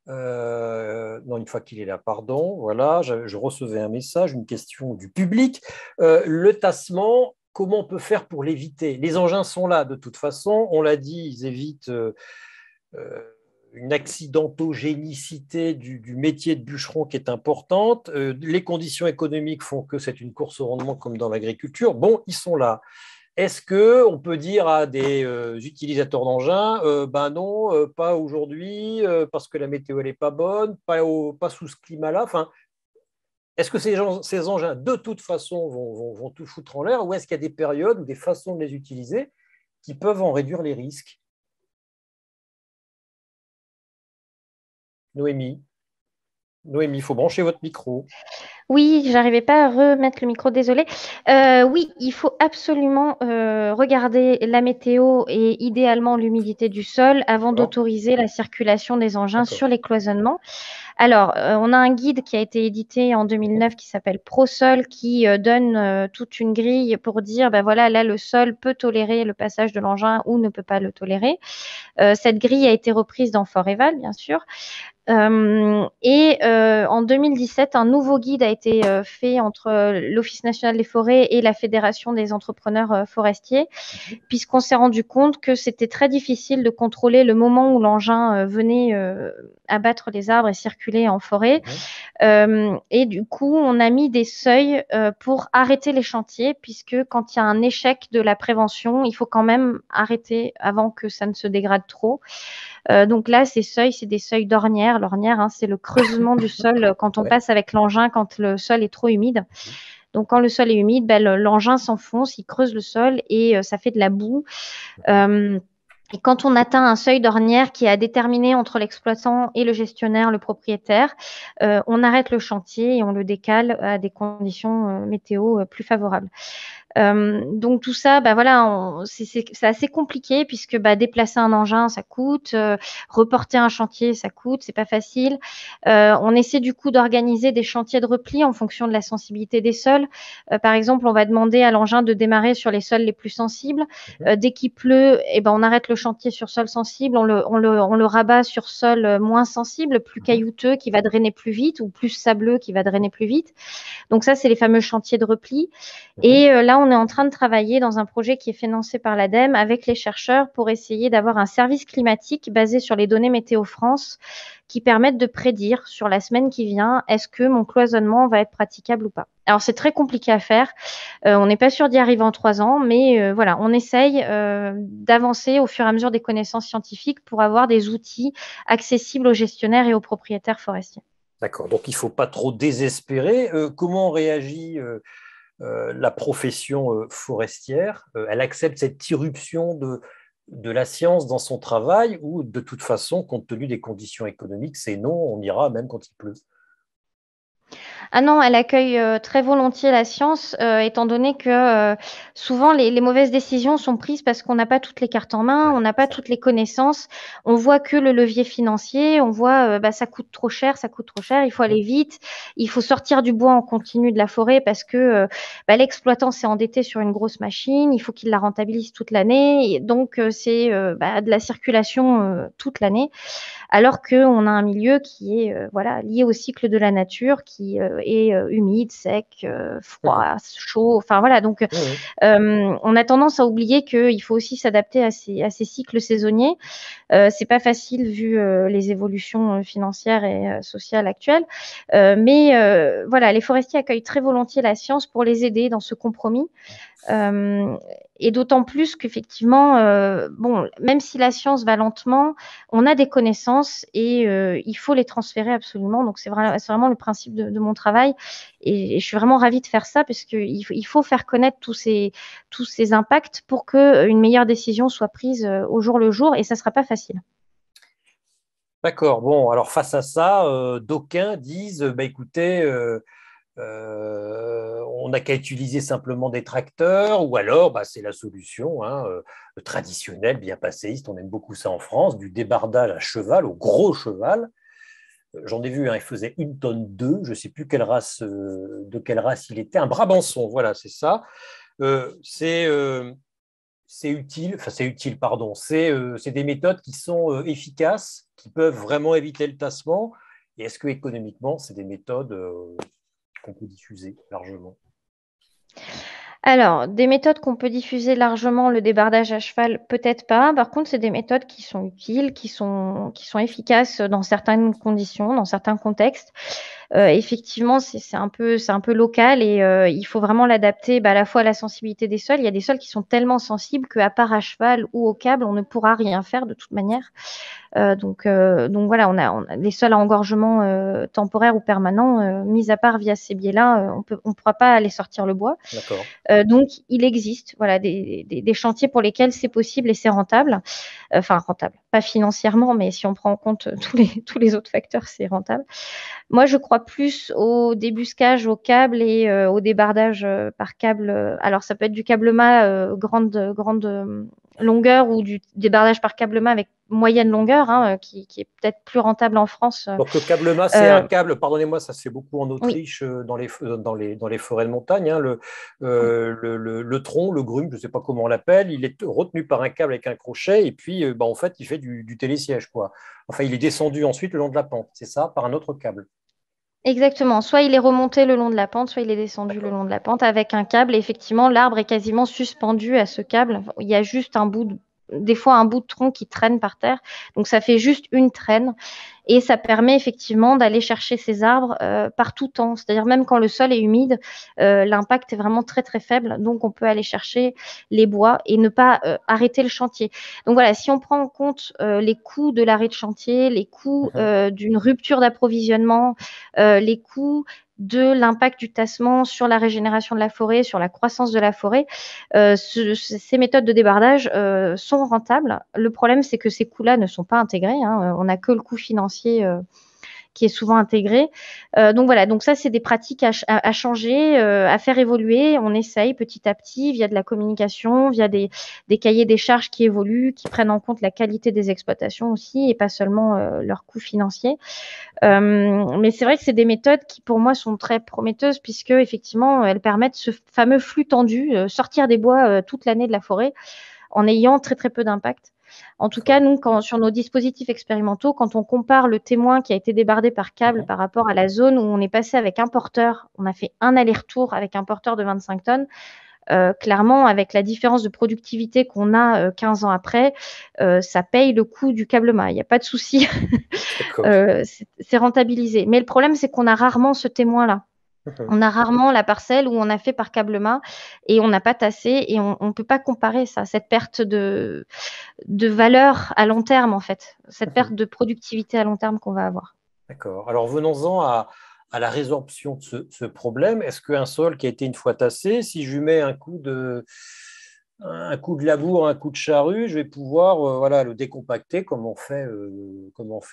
non, une fois qu'il est là, pardon, voilà, je recevais un message, une question du public. Le tassement, comment on peut faire pour l'éviter? Les engins sont là de toute façon, on l'a dit, ils évitent euh, une accidentogénicité du métier de bûcheron qui est importante. Les conditions économiques font que c'est une course au rendement comme dans l'agriculture. Bon, ils sont là. Est-ce que on peut dire à des utilisateurs d'engins, ben non, pas aujourd'hui, parce que la météo elle est pas bonne, pas sous ce climat-là. Enfin, est-ce que ces engins de toute façon vont tout foutre en l'air, ou est-ce qu'il y a des périodes ou des façons de les utiliser qui peuvent en réduire les risques? Noémie, Noémie, il faut brancher votre micro. Oui, j'arrivais pas à remettre le micro, désolée. Oui, il faut absolument regarder la météo et idéalement l'humidité du sol avant D'accord, d'autoriser la circulation des engins d'accord. sur les cloisonnements. Alors, on a un guide qui a été édité en Mhm, 2009 qui s'appelle ProSol qui donne toute une grille pour dire, ben voilà, là, le sol peut tolérer le passage de l'engin ou ne peut pas le tolérer. Cette grille a été reprise dans Foreval, bien sûr. En 2017, un nouveau guide a été fait entre l'Office national des forêts et la Fédération des entrepreneurs forestiers, mhm, puisqu'on s'est rendu compte que c'était très difficile de contrôler le moment où l'engin venait abattre les arbres et circuler en forêt. mhm. Et du coup, on a mis des seuils pour arrêter les chantiers, puisque quand il y a un échec de la prévention, il faut quand même arrêter avant que ça ne se dégrade trop. Donc là, ces seuils, c'est des seuils d'ornière. L'ornière, hein, c'est le creusement du sol quand on Ouais. passe avec l'engin, quand le sol est trop humide. Mhm, Donc quand le sol est humide, ben, l'engin s'enfonce, il creuse le sol et ça fait de la boue. mhm. Euh, et quand on atteint un seuil d'ornière qui est à déterminer entre l'exploitant et le gestionnaire, le propriétaire, on arrête le chantier et on le décale à des conditions météo plus favorables. Donc tout ça, bah voilà, c'est assez compliqué puisque bah, déplacer un engin, ça coûte, reporter un chantier, ça coûte, c'est pas facile. On essaie du coup d'organiser des chantiers de repli en fonction de la sensibilité des sols. Par exemple, on va demander à l'engin de démarrer sur les sols les plus sensibles. Mhm. Dès qu'il pleut, eh ben, on arrête le chantier sur sol sensible, on le rabat sur sol moins sensible, plus Mhm. caillouteux, qui va drainer plus vite, ou plus sableux, qui va drainer plus vite. Donc ça, c'est les fameux chantiers de repli. Mhm. Et là, on est en train de travailler dans un projet qui est financé par l'ADEME avec les chercheurs pour essayer d'avoir un service climatique basé sur les données Météo France qui permettent de prédire sur la semaine qui vient, est-ce que mon cloisonnement va être praticable ou pas. Alors, c'est très compliqué à faire. On n'est pas sûr d'y arriver en 3 ans, mais voilà, on essaye d'avancer au fur et à mesure des connaissances scientifiques pour avoir des outils accessibles aux gestionnaires et aux propriétaires forestiers. D'accord, donc il ne faut pas trop désespérer. Comment réagit la profession forestière? Elle accepte cette irruption de la science dans son travail ou de toute façon, compte tenu des conditions économiques, c'est non, on ira même quand il pleut? Ah non, elle accueille très volontiers la science, étant donné que souvent les mauvaises décisions sont prises parce qu'on n'a pas toutes les cartes en main, Ouais, on n'a c'est pas ça. toutes les connaissances, on voit que le levier financier, on voit bah, ça coûte trop cher, ça coûte trop cher, il faut aller vite, il faut sortir du bois en continu de la forêt parce que bah, l'exploitant s'est endetté sur une grosse machine, il faut qu'il la rentabilise toute l'année, et donc c'est bah, de la circulation toute l'année alors qu'on a un milieu qui est voilà, lié au cycle de la nature, qui est humide, sec, Mhm. froid, chaud. Enfin voilà, donc Mhm. on a tendance à oublier qu'il faut aussi s'adapter à ces cycles saisonniers. C'est pas facile vu les évolutions financières et sociales actuelles, mais voilà, les forestiers accueillent très volontiers la science pour les aider dans ce compromis. Euh, et d'autant plus qu'effectivement, bon, même si la science va lentement, on a des connaissances et il faut les transférer absolument. Donc c'est vraiment le principe de mon travail. Et je suis vraiment ravie de faire ça parce qu'il faut faire connaître tous ces impacts pour qu'une meilleure décision soit prise au jour le jour. Et ça ne sera pas facile. D'accord. Bon, alors face à ça, d'aucuns disent, bah, écoutez, on n'a qu'à utiliser simplement des tracteurs, ou alors bah, c'est la solution hein, traditionnelle, bien passéiste, on aime beaucoup ça en France, du débardage à cheval, au gros cheval. J'en ai vu, hein, il faisait 1 tonne 2, je ne sais plus de quelle race il était, un Brabançon, voilà, c'est ça. Euh, c'est euh, c'est utile, enfin c'est utile, pardon, c'est des méthodes qui sont efficaces, qui peuvent vraiment éviter le tassement. Et est-ce que économiquement, c'est des méthodes qu'on peut diffuser largement? Alors, des méthodes qu'on peut diffuser largement, le débardage à cheval, peut-être pas. Par contre, c'est des méthodes qui sont utiles, qui sont efficaces dans certaines conditions, dans certains contextes. Effectivement, c'est un peu local et il faut vraiment l'adapter bah, à la fois à la sensibilité des sols. Il y a des sols qui sont tellement sensibles qu'à part à cheval ou au câble, on ne pourra rien faire de toute manière. Donc voilà, on a les sols à engorgement temporaire ou permanent, mis à part via ces biais-là, on pourra pas aller sortir le bois. D'accord. Donc, il existe voilà, des chantiers pour lesquels c'est possible et c'est rentable. Enfin, rentable, pas financièrement, mais si on prend en compte tous les autres facteurs, c'est rentable. Moi, je crois plus au débusquage au câble et au débardage par câble. Alors, ça peut être du câblement grande longueur ou du débardage par câblement avec moyenne longueur, hein, qui est peut-être plus rentable en France. Donc le câble mât, c'est un Euh, câble, pardonnez-moi, ça se fait beaucoup en oui, Autriche, dans les forêts de montagne. Hein, le tronc, le grume, je ne sais pas comment on l'appelle, il est retenu par un câble avec un crochet et puis bah, en fait, il fait du télésiège, quoi. Enfin, il est descendu ensuite le long de la pente, c'est ça, par un autre câble. exactement. Soit il est remonté le long de la pente, soit il est descendu le D'accord. long de la pente avec un câble. Et effectivement, l'arbre est quasiment suspendu à ce câble. Il y a juste des fois un bout de tronc qui traîne par terre. Donc ça fait juste une traîne. Et ça permet effectivement d'aller chercher ces arbres par tout temps. C'est-à-dire même quand le sol est humide, l'impact est vraiment très très faible. Donc on peut aller chercher les bois et ne pas arrêter le chantier. Donc voilà, si on prend en compte les coûts de l'arrêt de chantier, les coûts Mhm. d'une rupture d'approvisionnement, les coûts de l'impact du tassement sur la régénération de la forêt, sur la croissance de la forêt, ces méthodes de débardage sont rentables. Le problème, c'est que ces coûts-là ne sont pas intégrés. Hein. On n'a que le coût financier qui est souvent intégré. Donc voilà, donc ça, c'est des pratiques à changer, à faire évoluer. On essaye petit à petit via de la communication, via des cahiers des charges qui évoluent, qui prennent en compte la qualité des exploitations aussi et pas seulement leurs coûts financiers. Mais c'est vrai que c'est des méthodes qui, pour moi, sont très prometteuses puisque effectivement, elles permettent ce fameux flux tendu, sortir des bois toute l'année de la forêt en ayant très très peu d'impact. En tout cas, D'accord. nous, sur nos dispositifs expérimentaux, quand on compare le témoin qui a été débardé par câble Mhm. par rapport à la zone où on est passé avec un porteur, on a fait un aller-retour avec un porteur de 25 tonnes, clairement, avec la différence de productivité qu'on a 15 ans après, ça paye le coût du câblement. Il n'y a pas de souci, D'accord. c'est rentabilisé. Mais le problème, c'est qu'on a rarement ce témoin-là. Mhm. On a rarement la parcelle où on a fait par câblement et on n'a pas tassé et on ne peut pas comparer ça, cette perte de valeur à long terme en fait, cette perte Mhm. de productivité à long terme qu'on va avoir. D'accord. Alors venons-en à la résorption de ce problème. Est-ce qu'un sol qui a été une fois tassé, si je lui mets un coup de labour, un coup de charrue, je vais pouvoir voilà, le décompacter comme on fait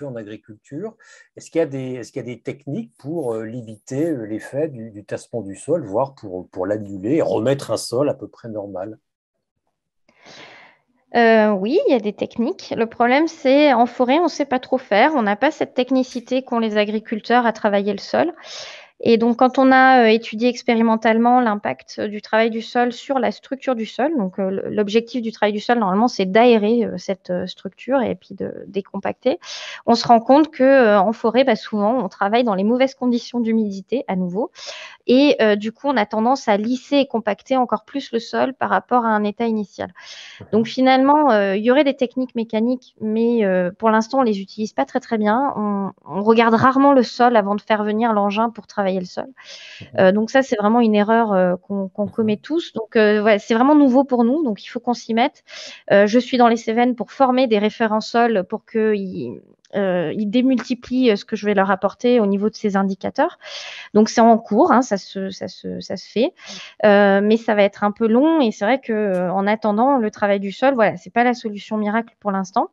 en agriculture. Est-ce qu'il y a des techniques pour limiter l'effet du tassement du sol, voire pour l'annuler et remettre un sol à peu près normal? Oui, il y a des techniques. Le problème, c'est en forêt, on ne sait pas trop faire. On n'a pas cette technicité qu'ont les agriculteurs à travailler le sol. Et donc, quand on a étudié expérimentalement l'impact du travail du sol sur la structure du sol, donc l'objectif du travail du sol, normalement, c'est d'aérer cette structure et puis de décompacter. On se rend compte que en forêt, bah, souvent, on travaille dans les mauvaises conditions d'humidité à nouveau. Et du coup, on a tendance à lisser et compacter encore plus le sol par rapport à un état initial. Donc Mhm. finalement, il y aurait des techniques mécaniques, mais pour l'instant, on les utilise pas très très bien. On regarde rarement le sol avant de faire venir l'engin pour travailler le sol. Mhm. Donc ça, c'est vraiment une erreur qu'on commet Mhm. tous. Donc ouais, c'est vraiment nouveau pour nous, donc il faut qu'on s'y mette. Je suis dans les Cévennes pour former des référents sol pour qu'ils ils démultiplient ce que je vais leur apporter au niveau de ces indicateurs. Donc c'est en cours, hein, ça se fait, mais ça va être un peu long et c'est vrai que en attendant, le travail du sol, voilà, c'est pas la solution miracle pour l'instant.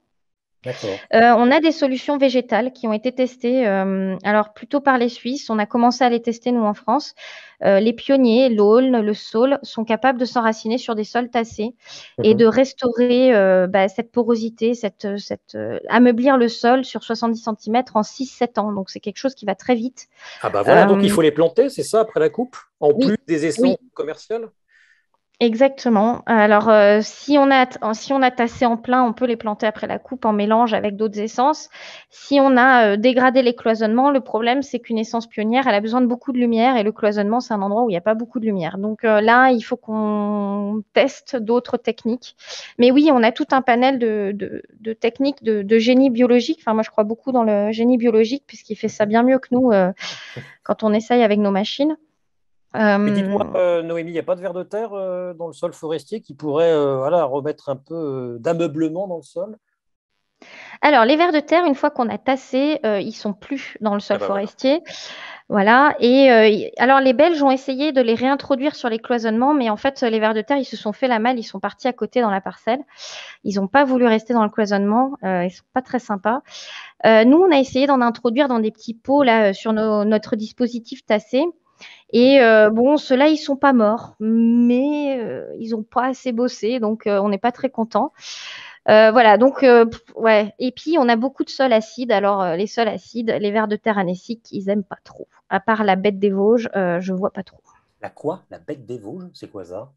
D'accord. On a des solutions végétales qui ont été testées, alors plutôt par les Suisses. On a commencé à les tester nous en France. Les pionniers, l'aulne, le saule sont capables de s'enraciner sur des sols tassés et de Mhm. restaurer bah, cette porosité, ameublir le sol sur 70 centimètres en 6-7 ans. Donc c'est quelque chose qui va très vite. Ah bah voilà, donc il Euh, faut les planter, c'est ça, après la coupe, en oui, plus des oui, essences commerciales? exactement. Alors, si on a tassé en plein, on peut les planter après la coupe en mélange avec d'autres essences. Si on a dégradé les cloisonnements, le problème, c'est qu'une essence pionnière, elle a besoin de beaucoup de lumière et le cloisonnement, c'est un endroit où il n'y a pas beaucoup de lumière. Donc là, il faut qu'on teste d'autres techniques. Mais oui, on a tout un panel de techniques de génie biologique. Enfin, moi, je crois beaucoup dans le génie biologique puisqu'il fait ça Mhm. bien mieux que nous quand on essaye avec nos machines. Mais dites-moi, Euh, Noémie, il n'y a pas de vers de terre dans le sol forestier qui pourrait voilà, remettre un peu d'ameublement dans le sol? Alors, les vers de terre, une fois qu'on a tassé, ils sont plus dans le Ah sol bah voilà. forestier. Voilà. Et alors, les Belges ont essayé de les réintroduire sur les cloisonnements, mais en fait, les vers de terre, ils se sont fait la malle, ils sont partis à côté dans la parcelle. Ils n'ont pas voulu rester dans le cloisonnement. Ils sont pas très sympas. Nous, on a essayé d'en introduire dans des petits pots là sur notre dispositif tassé. Et bon, ceux-là, ils sont pas morts, mais ils ont pas assez bossé, donc on n'est pas très content. Voilà, donc ouais. Et puis on a beaucoup de sols acides. Alors les sols acides, les vers de terre anéciques, ils aiment pas trop. À part la bête des Vosges, je vois pas trop. La quoi? La bête des Vosges? C'est quoi ça?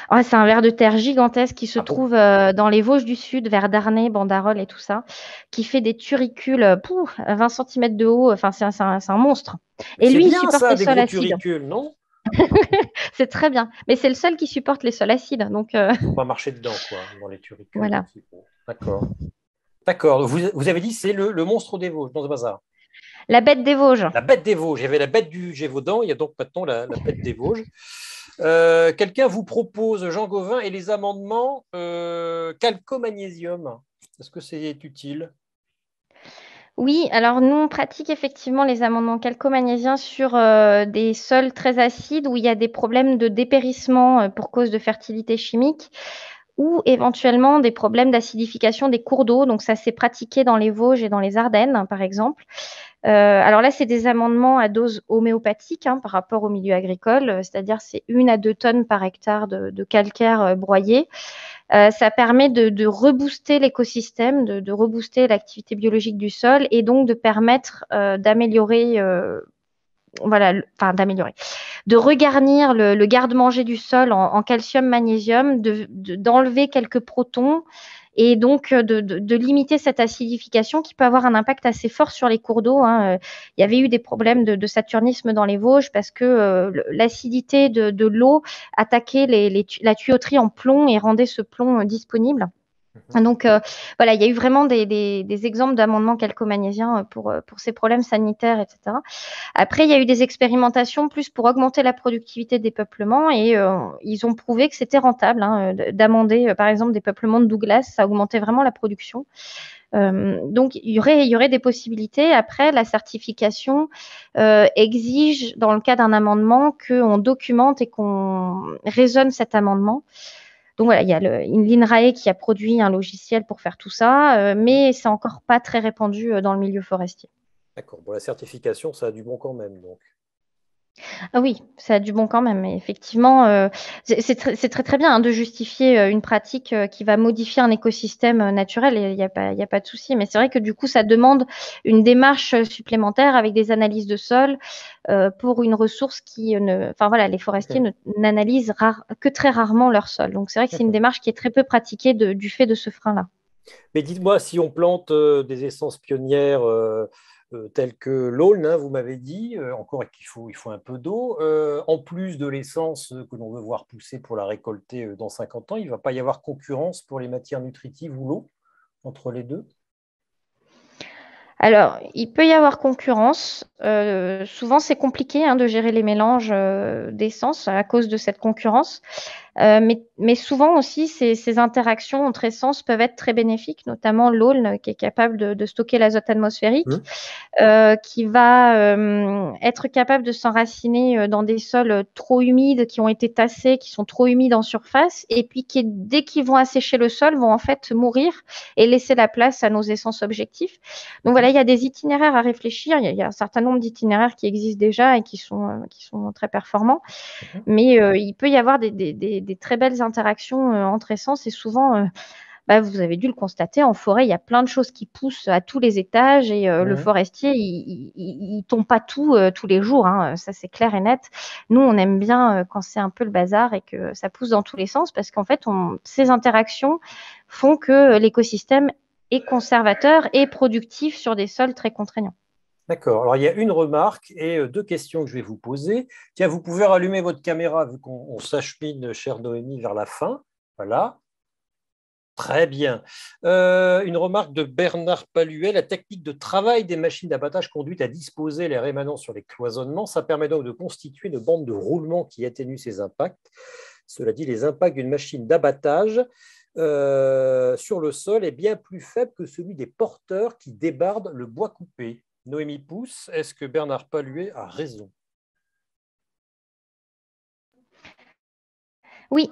Ah, c'est un ver de terre gigantesque qui se Ah bon? trouve dans les Vosges du Sud, vers Darney, Bandarol et tout ça, qui fait des turicules, 20 centimètres de haut. Enfin, c'est un monstre. Mais Et c'est lui, il bien supporte ça, les des sols gros acides. turicules, non? C'est très bien. Mais c'est le seul qui supporte les sols acides. Donc Faut pas marcher dedans, quoi, dans les turicules voilà. principaux. D'accord. D'accord. Vous avez dit c'est le monstre des Vosges, non, c'est pas ça. La bête des Vosges. La bête des Vosges. Il y avait la bête du Gévaudan, il y a donc maintenant la bête des Vosges. Quelqu'un vous propose, Jean Gauvin, et les amendements calcomagnésium. Est-ce que c'est utile? Oui, alors nous, on pratique effectivement les amendements calcomagnésiens sur des sols très acides où il y a des problèmes de dépérissement pour cause de fertilité chimique ou éventuellement des problèmes d'acidification des cours d'eau. Donc ça s'est pratiqué dans les Vosges et dans les Ardennes, hein, par exemple. Alors là, c'est des amendements à dose homéopathique hein, par rapport au milieu agricole, c'est-à-dire c'est 1 à 2 tonnes par hectare de calcaire broyé. Ça permet de rebooster l'écosystème, de rebooster l'activité biologique du sol et donc de permettre d'améliorer, voilà, enfin d'améliorer, de regarnir le garde-manger du sol en calcium, magnésium, d'enlever quelques protons et donc de limiter cette acidification qui peut avoir un impact assez fort sur les cours d'eau. Hein. Il y avait eu des problèmes de saturnisme dans les Vosges parce que l'acidité de l'eau attaquait la tuyauterie en plomb et rendait ce plomb disponible. Mhm. Donc voilà, il y a eu vraiment des exemples d'amendements calcomagnésiens pour ces problèmes sanitaires, etc. Après, il y a eu des expérimentations plus pour augmenter la productivité des peuplements et ils ont prouvé que c'était rentable hein, d'amender, par exemple, des peuplements de Douglas. Ça augmentait vraiment la production. Donc, il y aurait des possibilités. Après, la certification exige, dans le cas d'un amendement, qu'on documente et qu'on raisonne cet amendement. Donc voilà, il y a l'INRAE qui a produit un logiciel pour faire tout ça, mais c'est encore pas très répandu dans le milieu forestier. D'accord. Bon, la certification, ça a du bon quand même, donc. Ah oui, ça a du bon quand même. Mais effectivement, c'est très très bien hein, de justifier une pratique qui va modifier un écosystème naturel. Il y a pas de souci. Mais c'est vrai que du coup, ça demande une démarche supplémentaire avec des analyses de sol pour une ressource qui ne, enfin voilà, les forestiers n'analysent que très rarement leur sol. Donc c'est vrai que c'est une D'accord. démarche qui est très peu pratiquée du fait de ce frein-là. Mais dites-moi, si on plante des essences pionnières telles que l'aulne, hein, vous m'avez dit, encore il faut un peu d'eau, en plus de l'essence que l'on veut voir pousser pour la récolter dans 50 ans, il ne va pas y avoir concurrence pour les matières nutritives ou l'eau entre les deux? Alors, il peut y avoir concurrence. Souvent, c'est compliqué hein, de gérer les mélanges d'essence à cause de cette concurrence. Mais souvent aussi, ces interactions entre essences peuvent être très bénéfiques, notamment l'aulne qui est capable de stocker l'azote atmosphérique, Hum. qui va être capable de s'enraciner dans des sols trop humides, qui ont été tassés, qui sont trop humides en surface, et puis qui, dès qu'ils vont assécher le sol, vont en fait mourir et laisser la place à nos essences objectifs. Donc voilà, il y a des itinéraires à réfléchir. Il y a un certain nombre d'itinéraires qui existent déjà et qui sont très performants. Mais il peut y avoir des très belles interactions entre essences et souvent, bah, vous avez dû le constater, en forêt, il y a plein de choses qui poussent à tous les étages et le Mhm. forestier, il tombe pas tout tous les jours, hein, ça c'est clair et net. Nous, on aime bien quand c'est un peu le bazar et que ça pousse dans tous les sens parce qu'en fait, ces interactions font que l'écosystème est conservateur et productif sur des sols très contraignants. D'accord. Alors, il y a une remarque et deux questions que je vais vous poser. Tiens, vous pouvez rallumer votre caméra vu qu'on s'achemine, chère Noémie, vers la fin. Voilà. Très bien. Une remarque de Bernard Paluet. La technique de travail des machines d'abattage conduit à disposer les rémanents sur les cloisonnements. Ça permet donc de constituer une bande de roulement qui atténue ces impacts. Cela dit, les impacts d'une machine d'abattage sur le sol est bien plus faible que celui des porteurs qui débardent le bois coupé. Noémie Pousse, est-ce que Bernard Paluet a raison? Oui,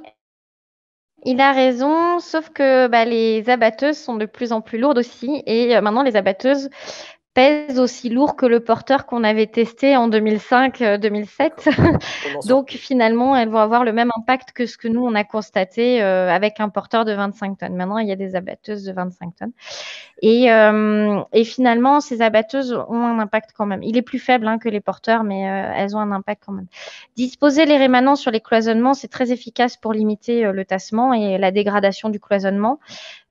il a raison, sauf que bah, les abatteuses sont de plus en plus lourdes aussi. Et maintenant, les abatteuses pèse aussi lourd que le porteur qu'on avait testé en 2005-2007. D'accord. Comment Donc sortir? finalement, elles vont avoir le même impact que ce que nous, on a constaté avec un porteur de 25 tonnes. Maintenant, il y a des abatteuses de 25 tonnes. Et finalement, ces abatteuses ont un impact quand même. Il est plus faible hein, que les porteurs, mais elles ont un impact quand même. Disposer les rémanents sur les cloisonnements, c'est très efficace pour limiter le tassement et la dégradation du cloisonnement.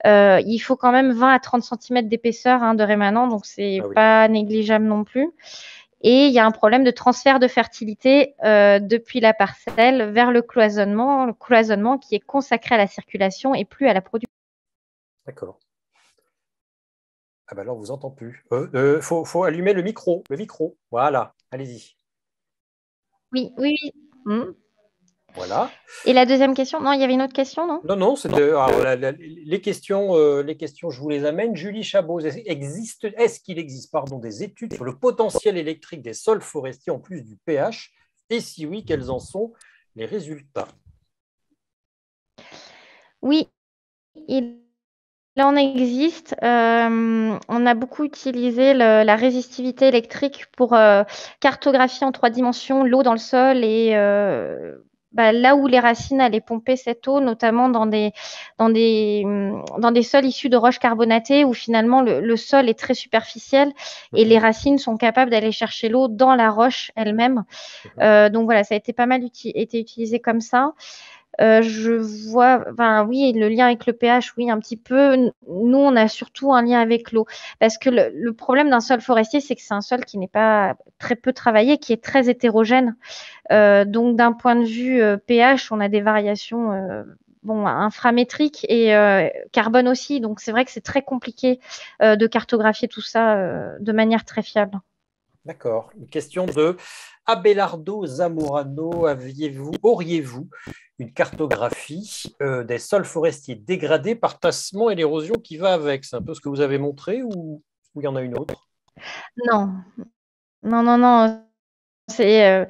Il faut quand même 20 à 30 cm d'épaisseur hein, de rémanent, donc c'est Ah oui. pas négligeable non plus. Et il y a un problème de transfert de fertilité depuis la parcelle vers le cloisonnement qui est consacré à la circulation et plus à la production. D'accord. Ah ben là, on ne vous entend plus. Faut allumer le micro. Le micro. Voilà. Allez-y. Oui, oui, oui. Voilà. Et la deuxième question? Non, il y avait une autre question, non? Non, non, les questions, je vous les amène. Julie Chabot, est-ce qu'il existe pardon, des études sur le potentiel électrique des sols forestiers en plus du pH? Et si oui, quels en sont les résultats? Oui, il en existe. On a beaucoup utilisé la résistivité électrique pour cartographier en 3 dimensions l'eau dans le sol et bah, là où les racines allaient pomper cette eau, notamment dans des sols issus de roches carbonatées où finalement le sol est très superficiel et les Mhm, racines sont capables d'aller chercher l'eau dans la roche elle-même. mhm. Donc voilà, ça a été pas mal été utilisé comme ça. Je vois, enfin oui, le lien avec le pH, oui, un petit peu. Nous, on a surtout un lien avec l'eau. Parce que le problème d'un sol forestier, c'est que c'est un sol qui n'est pas très peu travaillé, qui est très hétérogène. Donc, d'un point de vue pH, on a des variations bon, inframétriques et carbone aussi. Donc, c'est vrai que c'est très compliqué de cartographier tout ça de manière très fiable. D'accord. Une question de Abelardo Zamorano. Auriez-vous une cartographie des sols forestiers dégradés par tassement et l'érosion qui va avec? C'est un peu ce que vous avez montré ou il y en a une autre? Non, non, non, non. c'est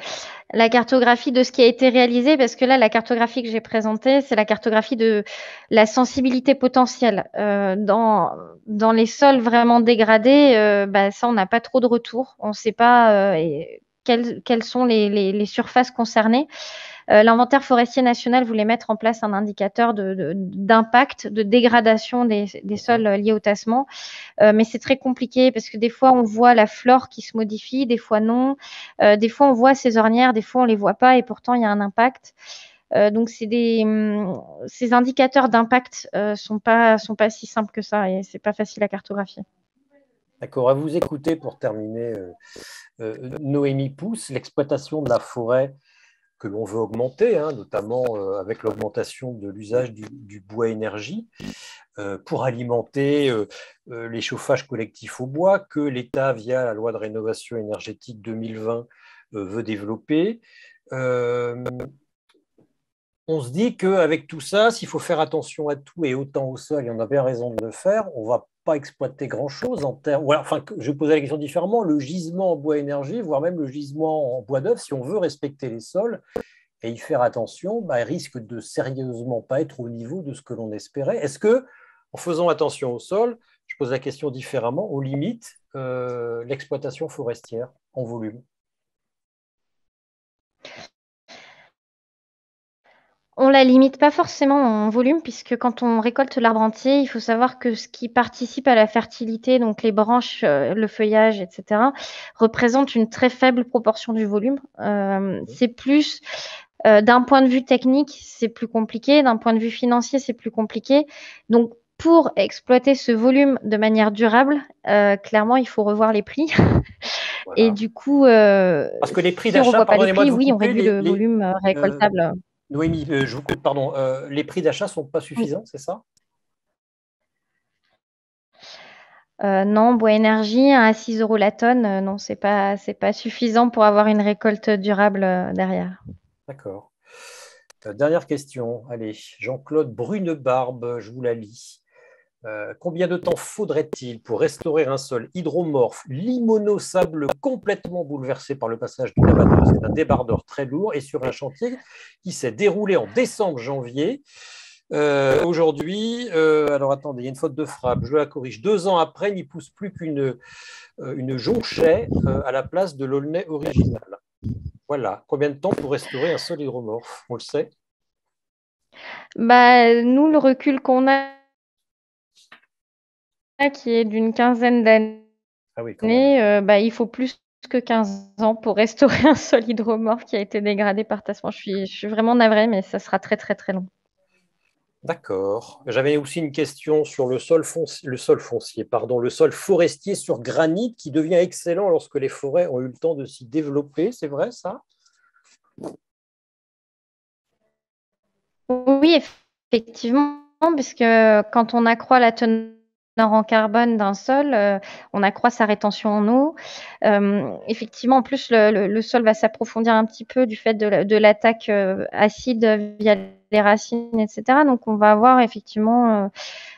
la cartographie de ce qui a été réalisé, parce que là, la cartographie que j'ai présentée, c'est la cartographie de la sensibilité potentielle. Dans les sols vraiment dégradés, ça, on n'a pas trop de retours. On ne sait pas quelles sont les surfaces concernées. L'inventaire forestier national voulait mettre en place un indicateur d'impact, de dégradation des sols liés au tassement. Mais c'est très compliqué parce que des fois, on voit la flore qui se modifie, des fois non. Des fois, on voit ces ornières, des fois, on ne les voit pas et pourtant, il y a un impact. Donc, ces indicateurs d'impact sont pas si simples que ça et c'est pas facile à cartographier. D'accord, à vous écouter pour terminer, Noémie Pousse, l'exploitation de la forêt que l'on veut augmenter, hein, notamment avec l'augmentation de l'usage du bois énergie pour alimenter les chauffages collectifs au bois que l'État, via la loi de rénovation énergétique 2020, veut développer. On se dit qu'avec tout ça, s'il faut faire attention à tout et autant au sol, il y en a bien raison de le faire, on ne va pas exploiter grand-chose en termes. Enfin, je vais poser la question différemment, le gisement en bois énergie, voire même le gisement en bois d'œuvre, si on veut respecter les sols et y faire attention, il risque de sérieusement pas être au niveau de ce que l'on espérait. Est-ce que, en faisant attention au sol, je pose la question différemment, on limite l'exploitation forestière en volume? On la limite pas forcément en volume, puisque quand on récolte l'arbre entier, il faut savoir que ce qui participe à la fertilité, donc les branches, le feuillage, etc., représente une très faible proportion du volume. C'est plus d'un point de vue technique, c'est plus compliqué. D'un point de vue financier, c'est plus compliqué. Donc, pour exploiter ce volume de manière durable, clairement, il faut revoir les prix. Voilà. Et du coup, parce que les prix si on ne d'achat, revoit pas les pardonnez-moi prix, de vous oui, on couper, réduit le volume récoltable. Noémie, je vous coupe, pardon. Les prix d'achat ne sont pas suffisants, c'est ça? Non, bois énergie à 6 € la tonne, non, c'est pas suffisant pour avoir une récolte durable derrière. D'accord. Dernière question. Allez, Jean-Claude Brunebarbe, je vous la lis. Combien de temps faudrait-il pour restaurer un sol hydromorphe, limono-sable complètement bouleversé par le passage d'une abatteuse et d'un débardeur très lourd et sur un chantier qui s'est déroulé en décembre-janvier? Aujourd'hui, alors attendez, il y a une faute de frappe, je la corrige. 2 ans après, il n'y pousse plus qu'une jonchée à la place de l'aulnay original. Voilà. Combien de temps pour restaurer un sol hydromorphe? On le sait? Nous, le recul qu'on a, qui est d'une quinzaine d'années, Ah oui, quand même. il faut plus que 15 ans pour restaurer un sol hydromorphe qui a été dégradé par tassement. Je suis vraiment navrée, mais ça sera très, très, très long. D'accord. J'avais aussi une question sur le sol forestier sur granit qui devient excellent lorsque les forêts ont eu le temps de s'y développer. C'est vrai, ça? Oui, effectivement, puisque quand on accroît la teneur en carbone d'un sol, on accroît sa rétention en eau. Effectivement, en plus, le sol va s'approfondir un petit peu du fait de l'attaque acide via les racines, etc. Donc, on va avoir effectivement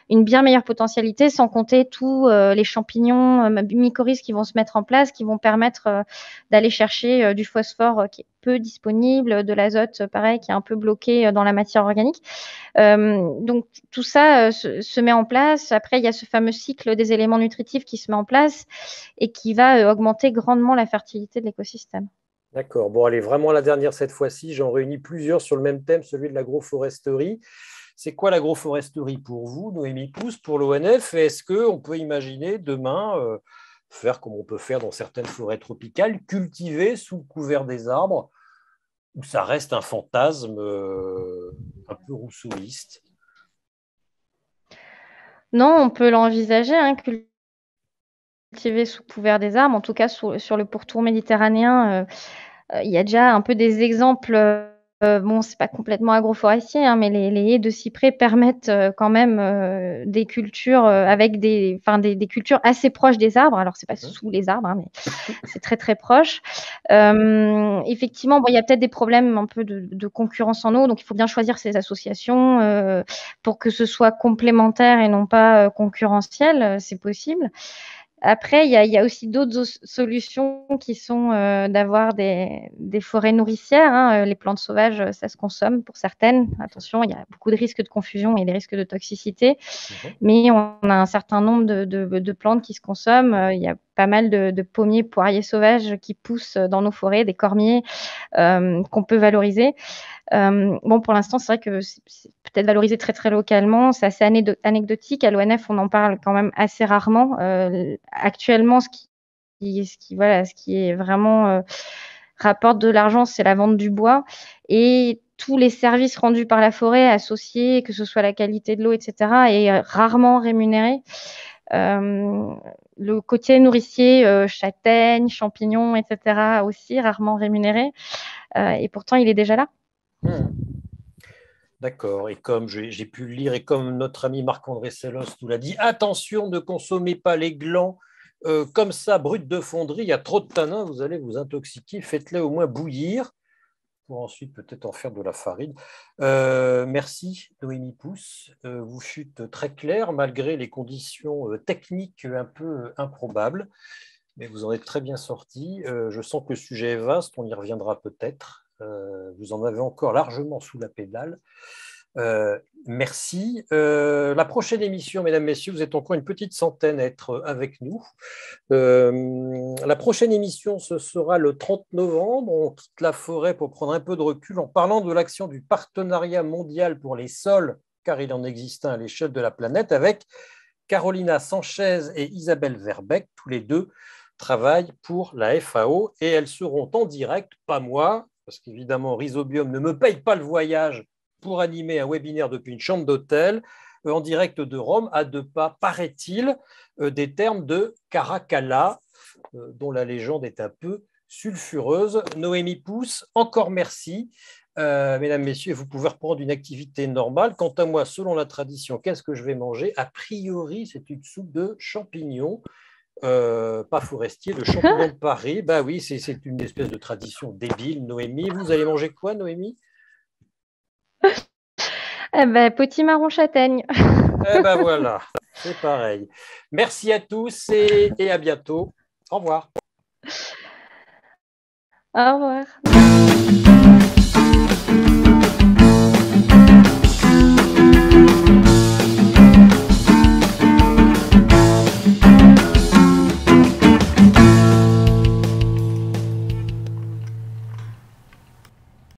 une bien meilleure potentialité, sans compter tous les champignons mycorhizes qui vont se mettre en place, qui vont permettre d'aller chercher du phosphore qui est peu disponible, de l'azote, pareil, qui est un peu bloqué dans la matière organique. Donc tout ça se met en place. Après, il y a ce fameux cycle des éléments nutritifs qui se met en place et qui va augmenter grandement la fertilité de l'écosystème. D'accord. Bon, allez, vraiment la dernière cette fois-ci. J'en réunis plusieurs sur le même thème, celui de l'agroforesterie. C'est quoi l'agroforesterie pour vous, Noémie Pousse, pour l'ONF? Est-ce qu'on peut imaginer demain faire comme on peut faire dans certaines forêts tropicales, cultiver sous le couvert des arbres, où ça reste un fantasme un peu rousseauiste? Non, on peut l'envisager, hein, cultiver sous couvert des arbres, en tout cas sur le pourtour méditerranéen. Il y a déjà un peu des exemples. Bon, c'est pas complètement agroforestier, hein, mais les haies de cyprès permettent quand même des cultures avec des cultures assez proches des arbres. Alors, c'est pas sous les arbres, hein, mais c'est très très proche. Effectivement, il y a peut-être des problèmes un peu de concurrence en eau, donc il faut bien choisir ces associations pour que ce soit complémentaire et non pas concurrentiel. C'est possible. Après, il y a aussi d'autres solutions qui sont d'avoir des forêts nourricières, hein. Les plantes sauvages, ça se consomme pour certaines. Attention, il y a beaucoup de risques de confusion et des risques de toxicité. Mais on a un certain nombre de plantes qui se consomment. Il y a pas mal de pommiers, poiriers sauvages qui poussent dans nos forêts, des cormiers qu'on peut valoriser. Bon, pour l'instant, c'est vrai que c'est peut-être valorisé très, très localement. C'est assez anecdotique. À l'ONF, on en parle quand même assez rarement. Actuellement, ce qui est vraiment rapporte de l'argent, c'est la vente du bois et tous les services rendus par la forêt associés, que ce soit la qualité de l'eau, etc., est rarement rémunéré. Le côté nourricier, châtaignes, champignons, etc., aussi rarement rémunéré. Et pourtant, il est déjà là. D'accord. Et comme j'ai pu le lire, et comme notre ami Marc-André Sellos nous l'a dit, attention, ne consommez pas les glands comme ça, brut de fonderie, il y a trop de tanins, vous allez vous intoxiquer, faites-les au moins bouillir pour ensuite peut-être en faire de la farine. Merci Noémie Pousse, vous fûtes très clair malgré les conditions techniques un peu improbables, mais vous en êtes très bien sorti. Je sens que le sujet est vaste, on y reviendra peut-être. Vous en avez encore largement sous la pédale. Merci. La prochaine émission, mesdames, messieurs, vous êtes encore une petite centaine à être avec nous. La prochaine émission, ce sera le 30 novembre. On quitte la forêt pour prendre un peu de recul en parlant de l'action du partenariat mondial pour les sols, car il en existe un à l'échelle de la planète, avec Carolina Sanchez et Isabelle Verbeck, tous les deux travaillent pour la FAO et elles seront en direct, pas moi, parce qu'évidemment Rhizobium ne me paye pas le voyage pour animer un webinaire depuis une chambre d'hôtel, en direct de Rome, à 2 pas, paraît-il, des termes de Caracalla, dont la légende est un peu sulfureuse. Noémie Pousse, encore merci. Mesdames, messieurs, vous pouvez reprendre une activité normale. Quant à moi, selon la tradition, qu'est-ce que je vais manger? A priori, c'est une soupe de champignons, pas forestier, de champignons de Paris. Ben oui, c'est une espèce de tradition débile. Noémie, vous allez manger quoi, Noémie? Potimarron châtaigne. Eh ben voilà, c'est pareil. Merci à tous et à bientôt. Au revoir. Au revoir.